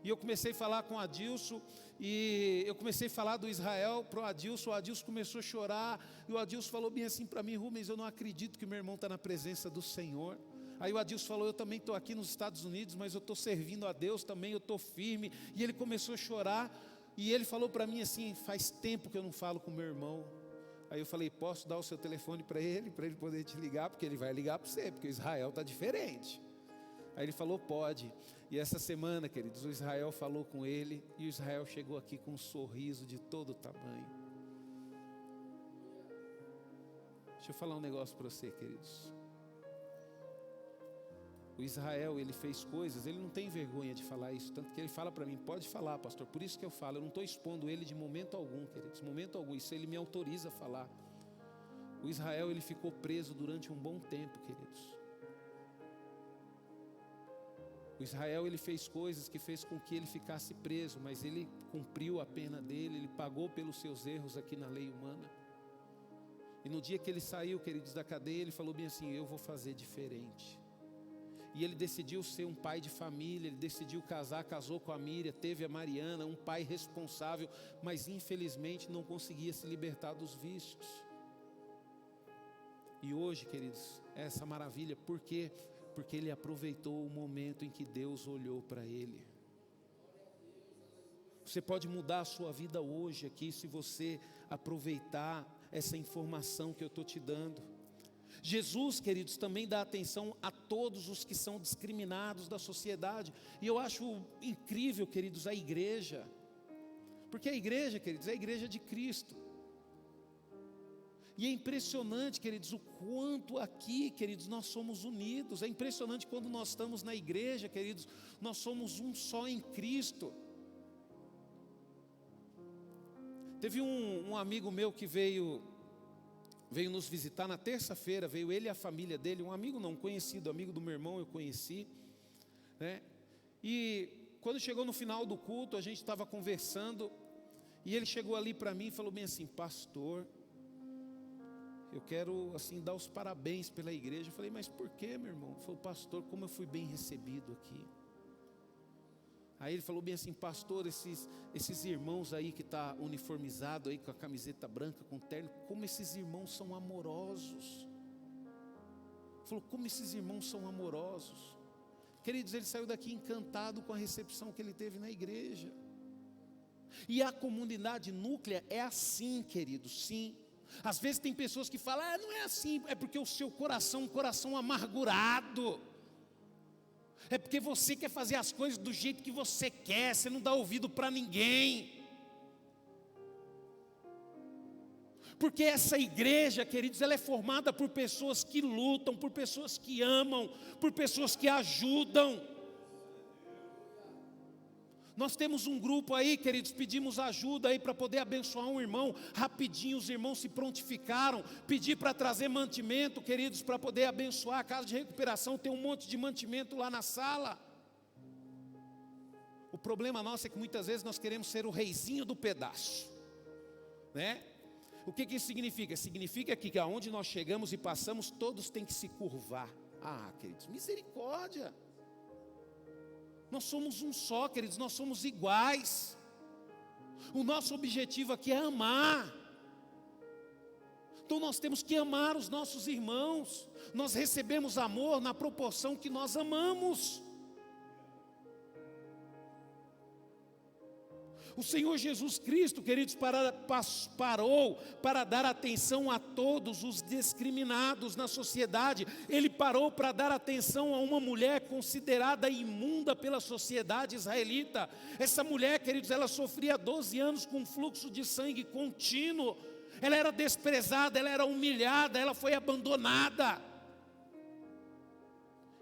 E eu comecei a falar com o Adilson, e eu comecei a falar do Israel para o Adilson começou a chorar, e o Adilson falou bem assim para mim: Rubens, eu não acredito que meu irmão está na presença do Senhor. Aí o Adilson falou: eu também estou aqui nos Estados Unidos, mas eu estou servindo a Deus também, eu estou firme. E ele começou a chorar, e ele falou para mim assim: faz tempo que eu não falo com meu irmão. Aí eu falei: posso dar o seu telefone para ele poder te ligar, porque ele vai ligar para você, porque o Israel está diferente. Aí ele falou: pode. E essa semana, queridos, o Israel falou com ele, e o Israel chegou aqui com um sorriso de todo tamanho. Deixa eu falar um negócio para você, queridos. O Israel, ele fez coisas, ele não tem vergonha de falar isso, tanto que ele fala para mim: pode falar, pastor. Por isso que eu falo, eu não estou expondo ele de momento algum, queridos, momento algum, isso ele me autoriza a falar. O Israel, ele ficou preso durante um bom tempo, queridos. O Israel, ele fez coisas que fez com que ele ficasse preso, mas ele cumpriu a pena dele, ele pagou pelos seus erros aqui na lei humana. E no dia que ele saiu, queridos, da cadeia, ele falou bem assim: eu vou fazer diferente. E ele decidiu ser um pai de família, ele decidiu casar, casou com a Miriam, teve a Mariana, um pai responsável, mas infelizmente não conseguia se libertar dos vícios. E hoje, queridos, é essa maravilha, por quê? Porque ele aproveitou o momento em que Deus olhou para ele. Você pode mudar a sua vida hoje aqui, se você aproveitar essa informação que eu estou te dando. Jesus, queridos, também dá atenção a todos os que são discriminados da sociedade. E eu acho incrível, queridos, a igreja. Porque a igreja, queridos, é a igreja de Cristo. E é impressionante, queridos, o quanto aqui, queridos, nós somos unidos. É impressionante quando nós estamos na igreja, queridos, nós somos um só em Cristo. Teve um amigo meu que veio nos visitar na terça-feira, veio ele e a família dele, um amigo não, conhecido, amigo do meu irmão, eu conheci, né? E quando chegou no final do culto, a gente estava conversando, e ele chegou ali para mim e falou bem assim: pastor, eu quero assim dar os parabéns pela igreja. Eu falei: mas por quê, meu irmão? Ele falou: pastor, como eu fui bem recebido aqui. Aí ele falou bem assim: pastor, esses irmãos aí que está uniformizado aí com a camiseta branca, com terno, como esses irmãos são amorosos. Ele falou: como esses irmãos são amorosos. Queridos, ele saiu daqui encantado com a recepção que ele teve na igreja. E a comunidade núclea é assim, queridos, sim. Às vezes tem pessoas que falam: não é assim, é porque o seu coração é um coração amargurado. É porque você quer fazer as coisas do jeito que você quer, você não dá ouvido para ninguém. Porque essa igreja, queridos, ela é formada por pessoas que lutam, por pessoas que amam, por pessoas que ajudam. Nós temos um grupo aí, queridos, pedimos ajuda aí para poder abençoar um irmão. Rapidinho os irmãos se prontificaram, pedir para trazer mantimento, queridos, para poder abençoar a casa de recuperação. Tem um monte de mantimento lá na sala. O problema nosso é que muitas vezes nós queremos ser o reizinho do pedaço, né? O que isso significa? Significa que aonde nós chegamos e passamos, todos têm que se curvar. Ah, queridos, misericórdia. Nós somos um só, queridos, nós somos iguais. O nosso objetivo aqui é amar. Então nós temos que amar os nossos irmãos. Nós recebemos amor na proporção que nós amamos. O Senhor Jesus Cristo, queridos, parou para dar atenção a todos os discriminados na sociedade. Ele parou para dar atenção a uma mulher considerada imunda pela sociedade israelita. Essa mulher, queridos, ela sofria 12 anos com um fluxo de sangue contínuo. Ela era desprezada, ela era humilhada, ela foi abandonada.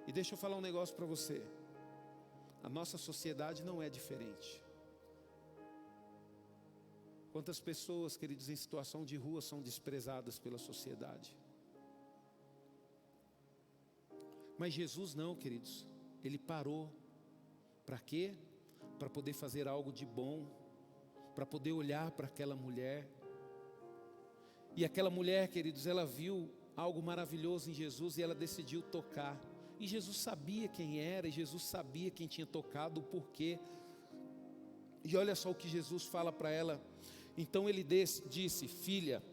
E deixa eu falar um negócio para você. A nossa sociedade não é diferente. Quantas pessoas, queridos, em situação de rua são desprezadas pela sociedade? Mas Jesus não, queridos. Ele parou. Para quê? Para poder fazer algo de bom. Para poder olhar para aquela mulher. E aquela mulher, queridos, ela viu algo maravilhoso em Jesus e ela decidiu tocar. E Jesus sabia quem era, e Jesus sabia quem tinha tocado, o porquê. E olha só o que Jesus fala para ela. Então ele disse: filha,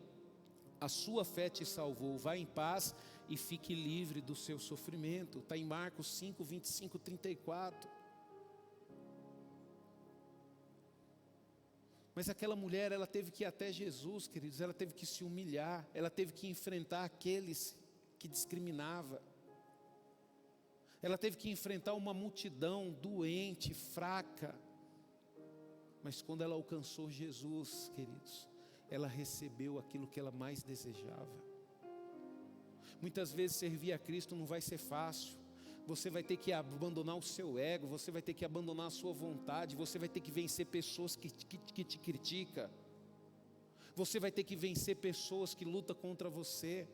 a sua fé te salvou, vá em paz e fique livre do seu sofrimento. Está em Marcos 5, 25, 34. Mas aquela mulher, ela teve que ir até Jesus, queridos, ela teve que se humilhar, ela teve que enfrentar aqueles que discriminavam. Ela teve que enfrentar uma multidão doente, fraca. Mas quando ela alcançou Jesus, queridos, ela recebeu aquilo que ela mais desejava. Muitas vezes servir a Cristo não vai ser fácil. Você vai ter que abandonar o seu ego, você vai ter que abandonar a sua vontade, você vai ter que vencer pessoas que te criticam. Você vai ter que vencer pessoas que lutam contra você.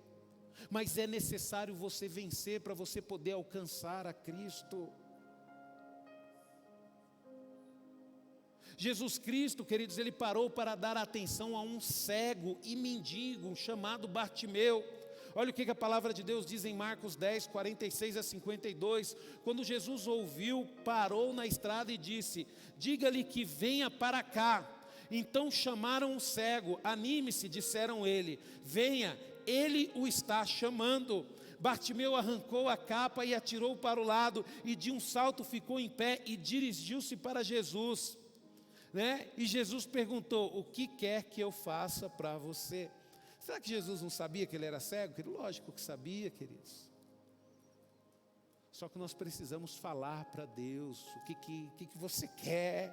Mas é necessário você vencer para você poder alcançar a Cristo. Jesus Cristo, queridos, ele parou para dar atenção a um cego e mendigo chamado Bartimeu. Olha o que a palavra de Deus diz em Marcos 10, 46 a 52. Quando Jesus ouviu, parou na estrada e disse: diga-lhe que venha para cá. Então chamaram o cego. Anime-se, disseram ele, venha, ele o está chamando. Bartimeu arrancou a capa e atirou para o lado, e de um salto ficou em pé e dirigiu-se para Jesus. E Jesus perguntou: o que quer que eu faça para você? Será que Jesus não sabia que ele era cego? Lógico que sabia, queridos. Só que nós precisamos falar para Deus o que você quer.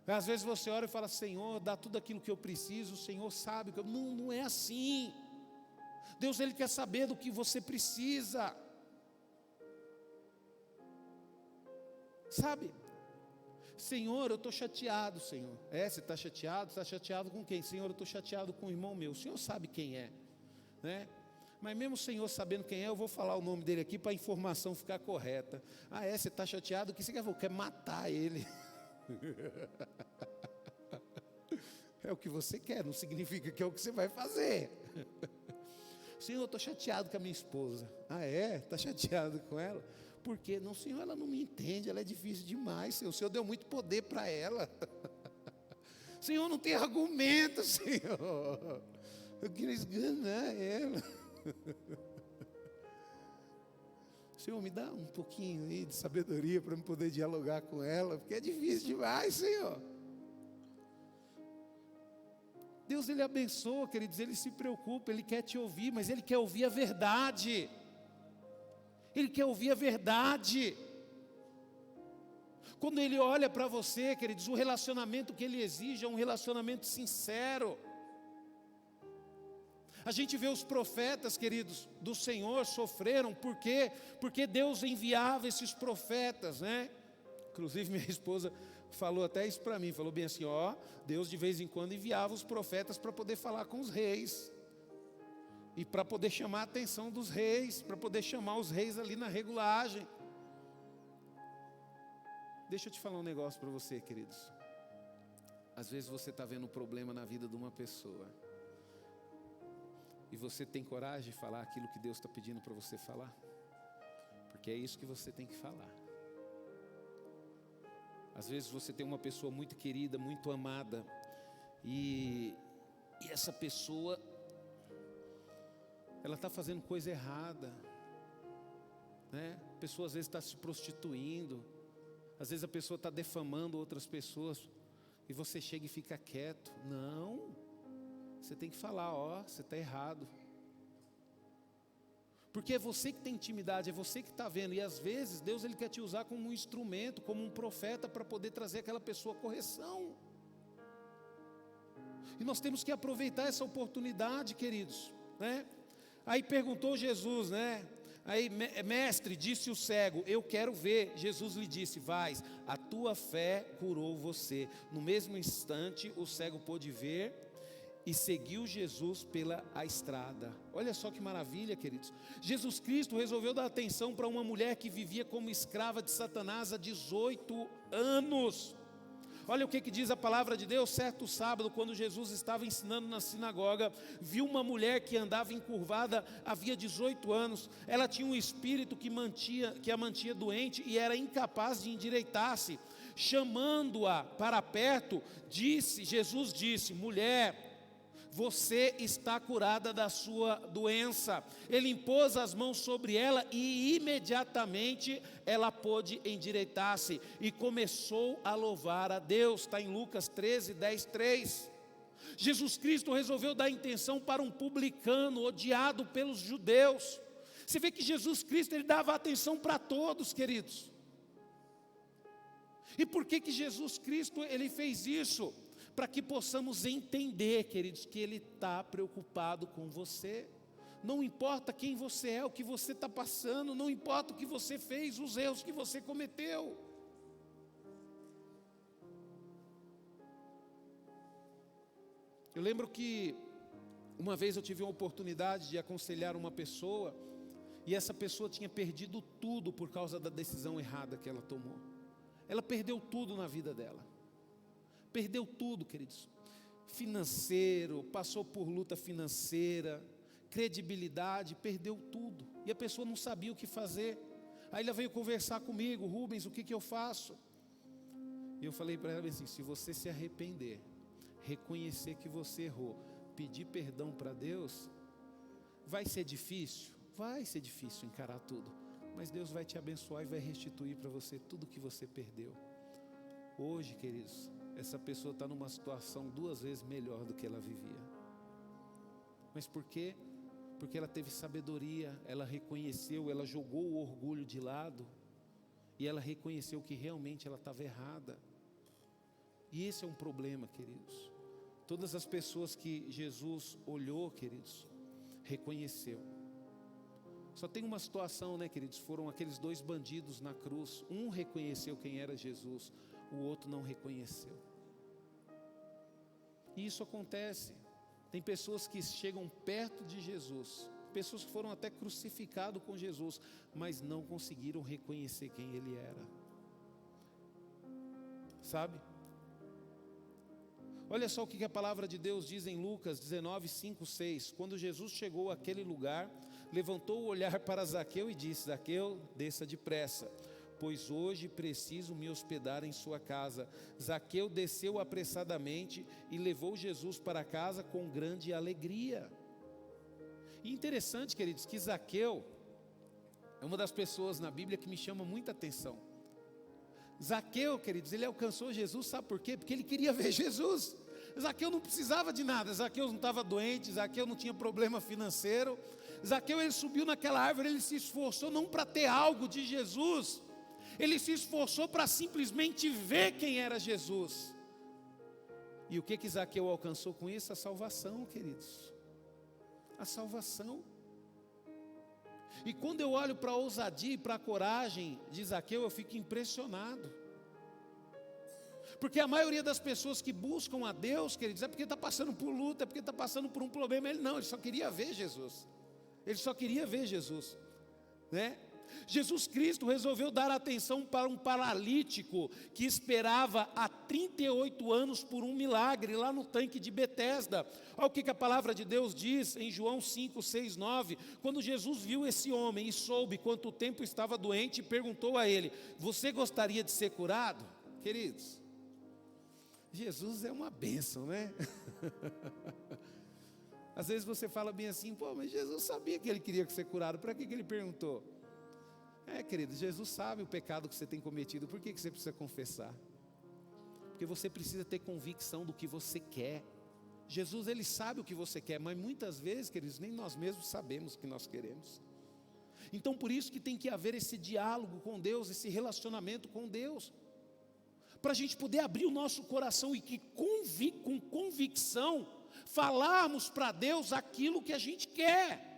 Às vezes você ora e fala: Senhor, dá tudo aquilo que eu preciso. O Senhor sabe que não é assim. Deus, ele quer saber do que você precisa. Sabe? Senhor, eu estou chateado, Senhor. Você está chateado? Está chateado com quem? Senhor, eu estou chateado com o irmão meu. O Senhor sabe quem é, né? Mas mesmo o Senhor sabendo quem é, eu vou falar o nome dele aqui para a informação ficar correta. Você está chateado? O que você quer? Eu quero matar ele. É o que você quer, não significa que é o que você vai fazer. Senhor, eu estou chateado com a minha esposa. Está chateado com ela? Por quê? Não, Senhor, ela não me entende, ela é difícil demais, Senhor. O Senhor deu muito poder para ela. Senhor, não tem argumento, Senhor. Eu queria esganar ela. Senhor, me dá um pouquinho aí de sabedoria para eu poder dialogar com ela, porque é difícil demais, Senhor. Deus, ele abençoa, queridos, ele se preocupa, ele quer te ouvir, mas ele quer ouvir a verdade. Ele quer ouvir a verdade. Quando ele olha para você, queridos, o relacionamento que ele exige é um relacionamento sincero. A gente vê os profetas, queridos, do Senhor sofreram. Por quê? Porque Deus enviava esses profetas, né? Inclusive minha esposa falou até isso para mim. Falou bem assim, Deus de vez em quando enviava os profetas para poder falar com os reis. E para poder chamar a atenção dos reis, para poder chamar os reis ali na regulagem. Deixa eu te falar um negócio para você, queridos. Às vezes você está vendo um problema na vida de uma pessoa, e você tem coragem de falar aquilo que Deus está pedindo para você falar? Porque é isso que você tem que falar. Às vezes você tem uma pessoa muito querida, muito amada, e essa pessoa, ela está fazendo coisa errada, né? A pessoa às vezes está se prostituindo, às vezes a pessoa está defamando outras pessoas, e você chega e fica quieto. Não, você tem que falar, ó, você está errado. Porque é você que tem intimidade, é você que está vendo. E às vezes Deus ele quer te usar como um instrumento, como um profeta, para poder trazer aquela pessoa a correção. E nós temos que aproveitar essa oportunidade, queridos, né? Aí perguntou Jesus, né? Aí, mestre, disse o cego, eu quero ver. Jesus lhe disse, vais, a tua fé curou você. No mesmo instante o cego pôde ver e seguiu Jesus pela estrada. Olha só que maravilha, queridos. Jesus Cristo resolveu dar atenção para uma mulher que vivia como escrava de Satanás há 18 anos. Olha o que diz a palavra de Deus. Certo sábado, quando Jesus estava ensinando na sinagoga, viu uma mulher que andava encurvada havia 18 anos. Ela tinha um espírito que a mantinha doente e era incapaz de endireitar-se. Chamando-a para perto, Jesus disse, mulher, você está curada da sua doença. Ele impôs as mãos sobre ela e imediatamente ela pôde endireitar-se e começou a louvar a Deus. Está em Lucas 13, 10, 3. Jesus Cristo resolveu dar atenção para um publicano odiado pelos judeus. Você vê que Jesus Cristo ele dava atenção para todos, queridos. E por que Jesus Cristo ele fez isso? Para que possamos entender, queridos, que Ele está preocupado com você. Não importa quem você é, o que você está passando, não importa o que você fez, os erros que você cometeu. Eu lembro que uma vez eu tive uma oportunidade de aconselhar uma pessoa, e essa pessoa tinha perdido tudo por causa da decisão errada que ela tomou. Ela perdeu tudo na vida dela. Perdeu tudo, queridos, financeiro, passou por luta financeira, credibilidade, perdeu tudo, e a pessoa não sabia o que fazer. Aí ela veio conversar comigo, Rubens, o que eu faço? E eu falei para ela assim, se você se arrepender, reconhecer que você errou, pedir perdão para Deus, vai ser difícil encarar tudo, mas Deus vai te abençoar e vai restituir para você tudo que você perdeu. Hoje, queridos, essa pessoa está numa situação 2 vezes melhor do que ela vivia. Mas por quê? Porque ela teve sabedoria, ela reconheceu, ela jogou o orgulho de lado, e ela reconheceu que realmente ela estava errada. E esse é um problema, queridos. Todas as pessoas que Jesus olhou, queridos, reconheceu. Só tem uma situação, né, queridos? Foram aqueles 2 bandidos na cruz. Um reconheceu quem era Jesus, o outro não reconheceu. E isso acontece. Tem pessoas que chegam perto de Jesus, pessoas que foram até crucificados com Jesus, mas não conseguiram reconhecer quem Ele era. Sabe? Olha só o que a palavra de Deus diz em Lucas 19, 5, 6. Quando Jesus chegou àquele lugar, levantou o olhar para Zaqueu e disse, Zaqueu, desça depressa, pois hoje preciso me hospedar em sua casa. Zaqueu desceu apressadamente e levou Jesus para casa com grande alegria. E interessante, queridos, que Zaqueu é uma das pessoas na Bíblia que me chama muita atenção. Zaqueu, queridos, ele alcançou Jesus, sabe por quê? Porque ele queria ver Jesus. Zaqueu não precisava de nada, Zaqueu não estava doente, Zaqueu não tinha problema financeiro. Zaqueu, ele subiu naquela árvore, ele se esforçou não para ter algo de Jesus, ele se esforçou para simplesmente ver quem era Jesus. E o que Zaqueu alcançou com isso? A salvação, queridos. A salvação. E quando eu olho para a ousadia e para a coragem de Zaqueu, eu fico impressionado. Porque a maioria das pessoas que buscam a Deus, queridos, é porque está passando por luta, é porque está passando por um problema. Ele não, ele só queria ver Jesus. Ele só queria ver Jesus, né? Jesus Cristo resolveu dar atenção para um paralítico que esperava há 38 anos por um milagre lá no tanque de Betesda. Olha o que a palavra de Deus diz em João 5, 6, 9. Quando Jesus viu esse homem e soube quanto tempo estava doente, perguntou a ele: você gostaria de ser curado? Queridos, Jesus é uma bênção, né? Às vezes você fala bem assim: pô, mas Jesus sabia que ele queria ser curado, para que ele perguntou? Querido, Jesus sabe o pecado que você tem cometido. Por que você precisa confessar? Porque você precisa ter convicção do que você quer. Jesus, ele sabe o que você quer, mas muitas vezes, queridos, nem nós mesmos sabemos o que nós queremos. Então por isso que tem que haver esse diálogo com Deus, esse relacionamento com Deus, para a gente poder abrir o nosso coração e que com convicção falarmos para Deus aquilo que a gente quer.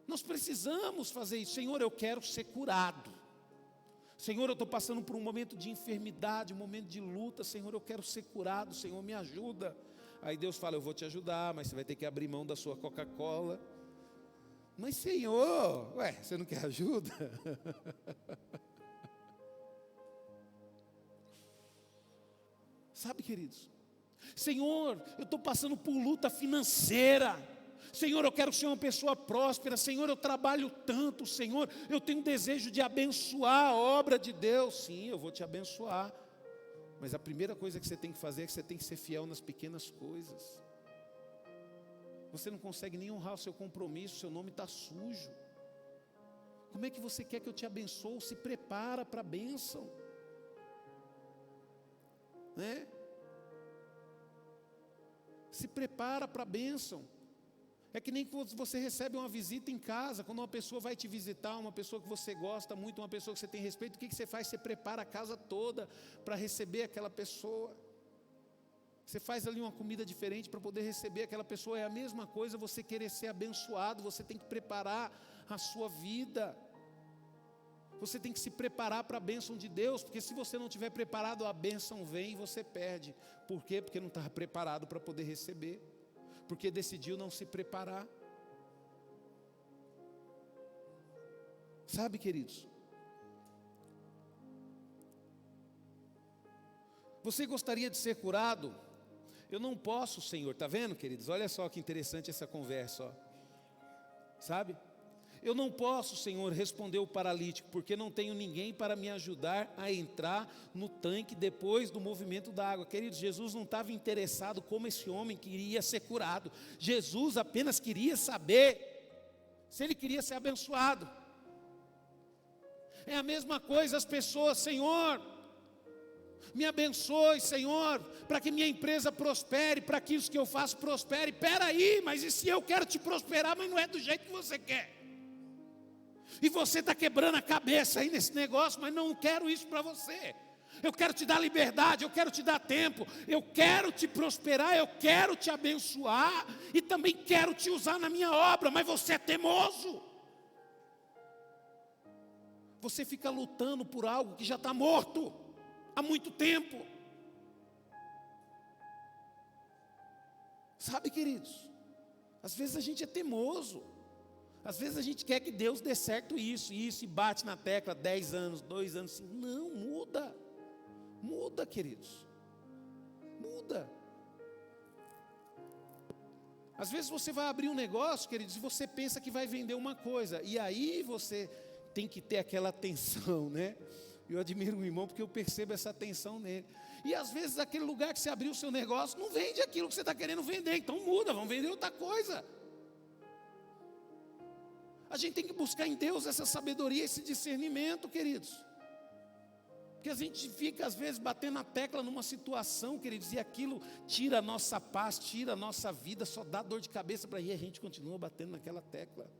Nós precisamos fazer isso. Senhor, eu quero ser curado. Senhor, eu estou passando por um momento de enfermidade, um momento de luta. Senhor, eu quero ser curado. Senhor, me ajuda. Aí Deus fala: eu vou te ajudar, mas você vai ter que abrir mão da sua Coca-Cola. Mas Senhor, você não quer ajuda? Sabe, queridos? Senhor, eu estou passando por luta financeira. Senhor, eu quero ser uma pessoa próspera. Senhor, eu trabalho tanto. Senhor, eu tenho desejo de abençoar a obra de Deus. Sim, eu vou te abençoar. Mas a primeira coisa que você tem que fazer é que você tem que ser fiel nas pequenas coisas. Você não consegue nem honrar o seu compromisso, seu nome está sujo. Como é que você quer que eu te abençoe? Se prepara para a bênção, né? Se prepara para a bênção. É que nem quando você recebe uma visita em casa, quando uma pessoa vai te visitar, uma pessoa que você gosta muito, uma pessoa que você tem respeito, o que você faz? Você prepara a casa toda para receber aquela pessoa. Você faz ali uma comida diferente para poder receber aquela pessoa. É a mesma coisa você querer ser abençoado, você tem que preparar a sua vida. Você tem que se preparar para a bênção de Deus, porque se você não estiver preparado, a bênção vem e você perde. Por quê? Porque não estava preparado para poder receber. Porque decidiu não se preparar. Sabe, queridos? Você gostaria de ser curado? Eu não posso, Senhor. Está vendo, queridos? Olha só que interessante essa conversa, ó. Sabe? Eu não posso, Senhor, respondeu o paralítico, porque não tenho ninguém para me ajudar a entrar no tanque depois do movimento da água. Queridos, Jesus não estava interessado como esse homem queria ser curado. Jesus apenas queria saber se ele queria ser abençoado. É a mesma coisa as pessoas: Senhor, me abençoe, Senhor, para que minha empresa prospere, para que isso que eu faço prospere. Espera aí, mas e se eu quero te prosperar, mas não é do jeito que você quer? E você está quebrando a cabeça aí nesse negócio, mas não quero isso para você. Eu quero te dar liberdade, eu quero te dar tempo, eu quero te prosperar, eu quero te abençoar e também quero te usar na minha obra, mas você é teimoso. Você fica lutando por algo que já está morto há muito tempo. Sabe, queridos, às vezes a gente é teimoso. Às vezes a gente quer que Deus dê certo isso, e bate na tecla 10 anos, 2 anos, 5. Não, muda. Muda, queridos. Muda. Às vezes você vai abrir um negócio, queridos, e você pensa que vai vender uma coisa. E aí você tem que ter aquela atenção, né? Eu admiro o irmão porque eu percebo essa atenção nele. E às vezes aquele lugar que você abriu o seu negócio não vende aquilo que você está querendo vender. Então muda, vamos vender outra coisa. A gente tem que buscar em Deus essa sabedoria, esse discernimento, queridos. Porque a gente fica às vezes batendo a tecla numa situação, queridos, e aquilo tira a nossa paz, tira a nossa vida, só dá dor de cabeça para ir, a gente continua batendo naquela tecla.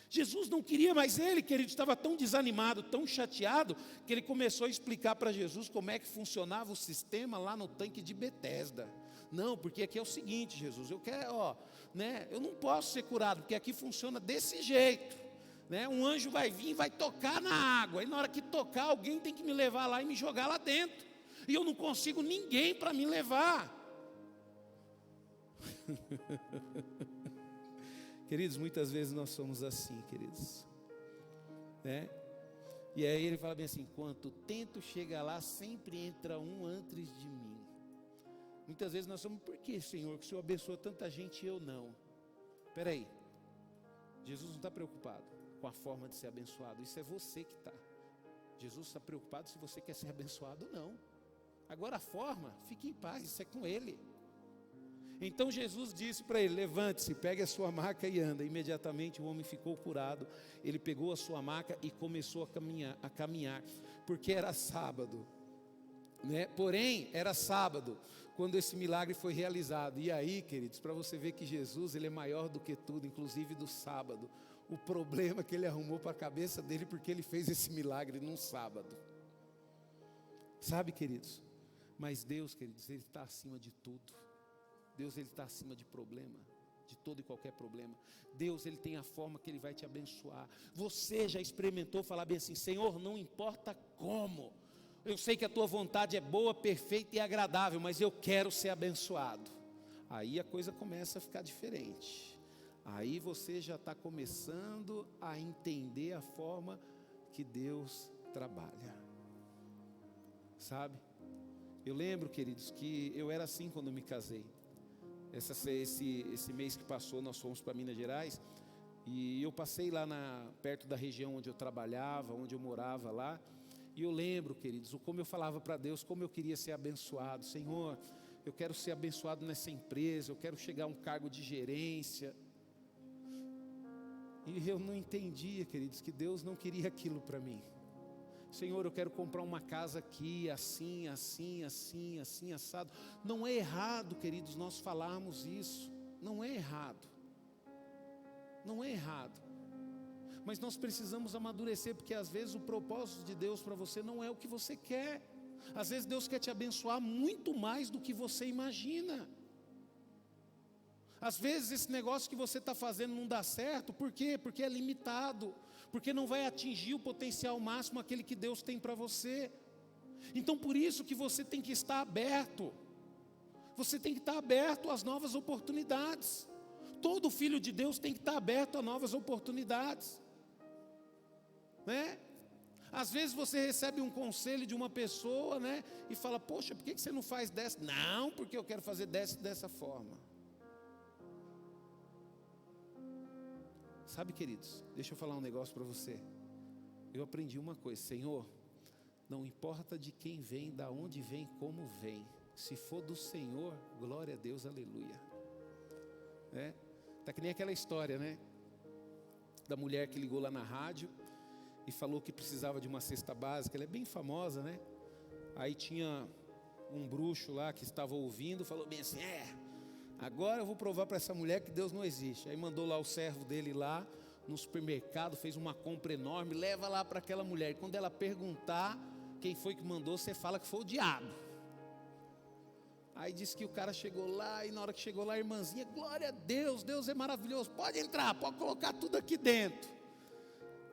Jesus não queria mais ele, querido, estava tão desanimado, tão chateado, que ele começou a explicar para Jesus como é que funcionava o sistema lá no tanque de Betesda. Não, porque aqui é o seguinte, Jesus, eu quero, eu não posso ser curado, porque aqui funciona desse jeito, né? Um anjo vai vir e vai tocar na água, e na hora que tocar, alguém tem que me levar lá e me jogar lá dentro, e eu não consigo ninguém para me levar. Queridos, muitas vezes nós somos assim, queridos, né? E aí ele fala bem assim: enquanto tento chegar lá, sempre entra um antes de mim. Muitas vezes nós somos, por que, Senhor, que o Senhor abençoa tanta gente e eu não? Espera aí, Jesus não está preocupado com a forma de ser abençoado, isso é você que está. Jesus está preocupado se você quer ser abençoado ou não. Agora a forma, fique em paz, isso é com Ele. Então Jesus disse para ele: levante-se, pegue a sua maca e anda. Imediatamente o homem ficou curado. Ele pegou a sua maca e começou a caminhar, porque era sábado, né? Porém, era sábado quando esse milagre foi realizado. E aí, queridos, para você ver que Jesus, Ele é maior do que tudo, inclusive do sábado. O problema que Ele arrumou para a cabeça dele, porque Ele fez esse milagre num sábado. Sabe, queridos? Mas Deus, queridos, Ele está acima de tudo. Deus, Ele está acima de problema, de todo e qualquer problema. Deus, Ele tem a forma que Ele vai te abençoar. Você já experimentou falar bem assim: Senhor, não importa como, eu sei que a Tua vontade é boa, perfeita e agradável, mas eu quero ser abençoado. Aí a coisa começa a ficar diferente. Aí você já está começando a entender a forma que Deus trabalha. Sabe? Eu lembro, queridos, que eu era assim quando me casei. Esse mês que passou, nós fomos para Minas Gerais. E eu passei lá perto da região onde eu trabalhava, onde eu morava lá. E eu lembro, queridos, como eu falava para Deus, como eu queria ser abençoado. Senhor, eu quero ser abençoado nessa empresa, eu quero chegar a um cargo de gerência. E eu não entendia, queridos, que Deus não queria aquilo para mim. Senhor, eu quero comprar uma casa aqui, assim, assim, assim, assim, assado. Não é errado, queridos, nós falarmos isso. Não é errado. Não é errado. Mas nós precisamos amadurecer, porque às vezes o propósito de Deus para você não é o que você quer. Às vezes Deus quer te abençoar muito mais do que você imagina. Às vezes esse negócio que você está fazendo não dá certo. Por quê? Porque é limitado. Porque não vai atingir o potencial máximo, aquele que Deus tem para você. Então por isso que você tem que estar aberto. Você tem que estar aberto às novas oportunidades. Todo filho de Deus tem que estar aberto a novas oportunidades, né? Às vezes você recebe um conselho de uma pessoa, né? E fala: poxa, por que você não faz dessa? Não, porque eu quero fazer dessa forma. Sabe, queridos, deixa eu falar um negócio para você. Eu aprendi uma coisa: Senhor, não importa de quem vem, da onde vem, como vem, se for do Senhor, glória a Deus, aleluia. Tá que nem aquela história, né? Da mulher que ligou lá na rádio e falou que precisava de uma cesta básica. Ela é bem famosa, né? Aí tinha um bruxo lá que estava ouvindo, falou bem assim: agora eu vou provar para essa mulher que Deus não existe. Aí mandou lá o servo dele lá no supermercado, fez uma compra enorme, leva lá para aquela mulher. E quando ela perguntar quem foi que mandou, você fala que foi o diabo. Aí disse que o cara chegou lá, e na hora que chegou lá, a irmãzinha: glória a Deus, Deus é maravilhoso, pode entrar, pode colocar tudo aqui dentro.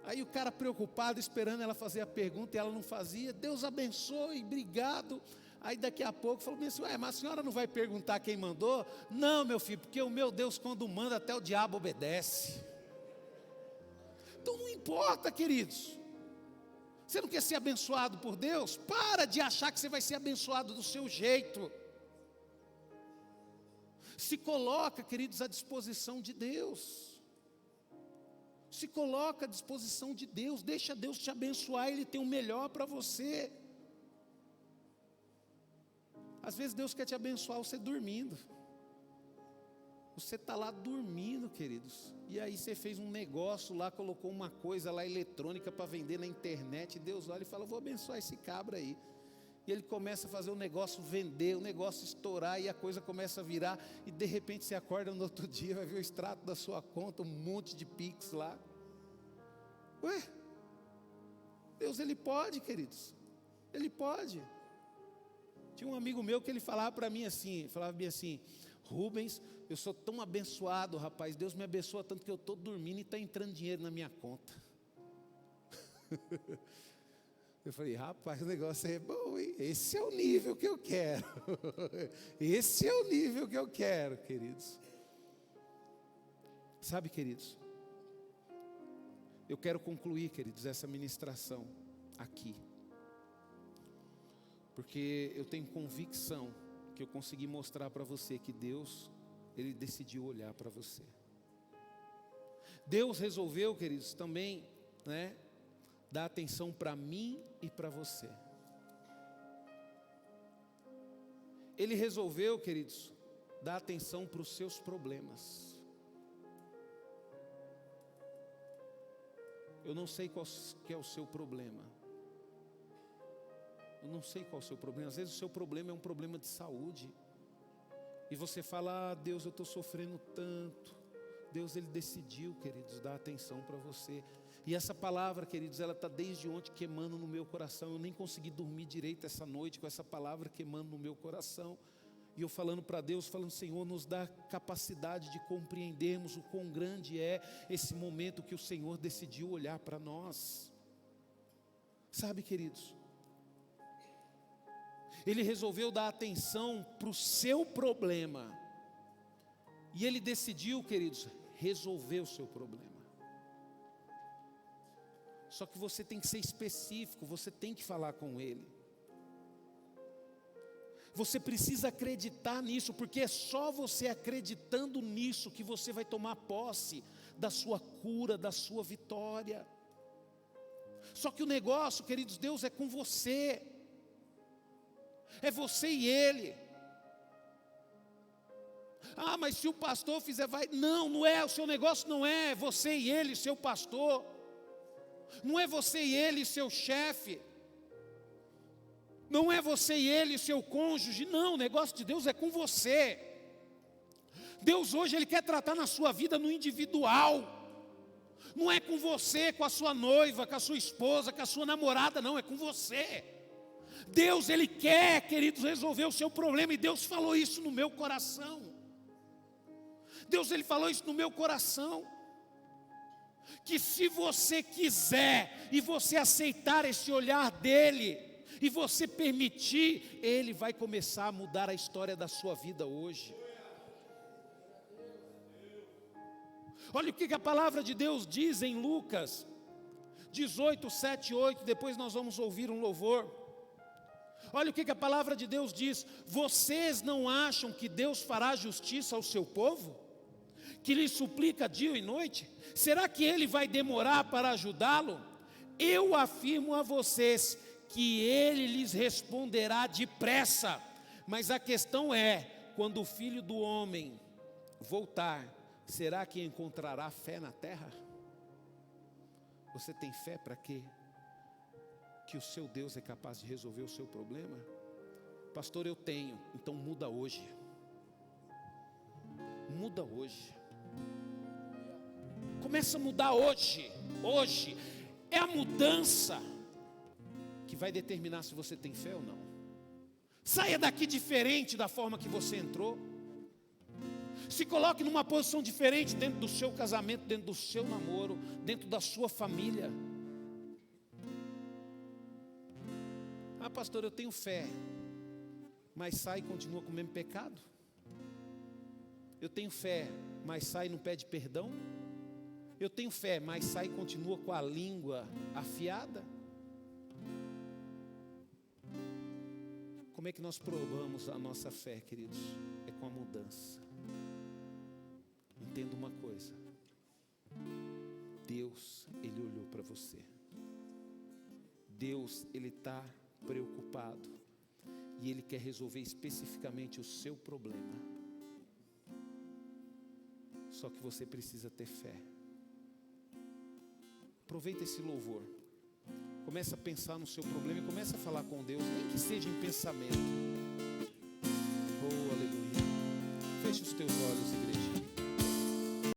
Aí o cara preocupado, esperando ela fazer a pergunta, e ela não fazia. Deus abençoe, obrigado. Aí daqui a pouco falou assim: mas a senhora não vai perguntar quem mandou? Não, meu filho, porque o meu Deus, quando manda, até o diabo obedece. Então não importa, queridos. Você não quer ser abençoado por Deus? Para de achar que você vai ser abençoado do seu jeito. Se coloca, queridos, à disposição de Deus. Se coloca à disposição de Deus. Deixa Deus te abençoar, Ele tem o melhor para você. Às vezes Deus quer te abençoar você dormindo. Você está lá dormindo, queridos. E aí você fez um negócio lá, colocou uma coisa lá eletrônica para vender na internet. E Deus olha e fala: vou abençoar esse cabra aí. E ele começa a fazer o negócio vender, o negócio estourar, e a coisa começa a virar. E de repente você acorda no outro dia, vai ver o extrato da sua conta, um monte de Pix lá. Deus, Ele pode, queridos. Ele pode. Tinha um amigo meu que ele falava para mim assim, falava bem assim: Rubens, eu sou tão abençoado, rapaz, Deus me abençoa tanto que eu estou dormindo e está entrando dinheiro na minha conta. Eu falei: rapaz, o negócio é bom, hein? Esse é o nível que eu quero. Esse é o nível que eu quero, queridos. Sabe, queridos, eu quero concluir, queridos, essa ministração aqui, porque eu tenho convicção que eu consegui mostrar para você que Deus, Ele decidiu olhar para você. Deus resolveu, queridos, também, dar atenção para mim e para você. Ele resolveu, queridos, dar atenção para os seus problemas. Eu não sei qual que é o seu problema. Eu não sei qual é o seu problema. Às vezes o seu problema é um problema de saúde. E você fala, Deus, eu estou sofrendo tanto. Deus, Ele decidiu, queridos, dar atenção para você. E essa palavra, queridos, ela está desde ontem queimando no meu coração. Eu nem consegui dormir direito essa noite com essa palavra queimando no meu coração. E eu falando para Deus, falando, Senhor, nos dá capacidade de compreendermos o quão grande é esse momento que o Senhor decidiu olhar para nós. Sabe, queridos, Ele resolveu dar atenção para o seu problema. E Ele decidiu, queridos, resolver o seu problema. Só que você tem que ser específico, você tem que falar com Ele. Você precisa acreditar nisso, porque é só você acreditando nisso que você vai tomar posse da sua cura, da sua vitória. Só que o negócio, queridos, Deus é com você. É você e Ele. Ah, mas se o pastor fizer, vai. Não, não é, o seu negócio não é você e Ele, seu pastor. Não é você e Ele, seu chefe. Não é você e Ele, seu cônjuge. Não, o negócio de Deus é com você. Deus hoje, Ele quer tratar na sua vida no individual. Não é com você, com a sua noiva, com a sua esposa, com a sua namorada, não, é com você. Deus, Ele quer, queridos, resolver o seu problema. E Deus falou isso no meu coração. Deus, Ele falou isso no meu coração. Que se você quiser e você aceitar esse olhar dEle, e você permitir, Ele vai começar a mudar a história da sua vida hoje. Olha o que a palavra de Deus diz em Lucas 18, 7 e 8, depois nós vamos ouvir um louvor. Olha o que a palavra de Deus diz: vocês não acham que Deus fará justiça ao seu povo, que lhe suplica dia e noite? Será que Ele vai demorar para ajudá-lo? Eu afirmo a vocês que Ele lhes responderá depressa. Mas a questão é, quando o Filho do Homem voltar, será que encontrará fé na terra? Você tem fé para quê? Que o seu Deus é capaz de resolver o seu problema? Pastor, eu tenho. Então muda hoje. Muda hoje. Começa a mudar hoje. Hoje é a mudança que vai determinar se você tem fé ou não. Saia daqui diferente da forma que você entrou. Se coloque numa posição diferente dentro do seu casamento, dentro do seu namoro, dentro da sua família. Ah, pastor, eu tenho fé, mas sai e continua com o mesmo pecado? Eu tenho fé, mas sai e não pede perdão? Eu tenho fé, mas sai e continua com a língua afiada? Como é que nós provamos a nossa fé, queridos? É com a mudança. Entenda uma coisa: Deus, Ele olhou para você. Deus, Ele está preocupado. E Ele quer resolver especificamente o seu problema. Só que você precisa ter fé. Aproveita esse louvor. Começa a pensar no seu problema e começa a falar com Deus, nem que seja em pensamento. Oh, aleluia. Feche os teus olhos, igreja.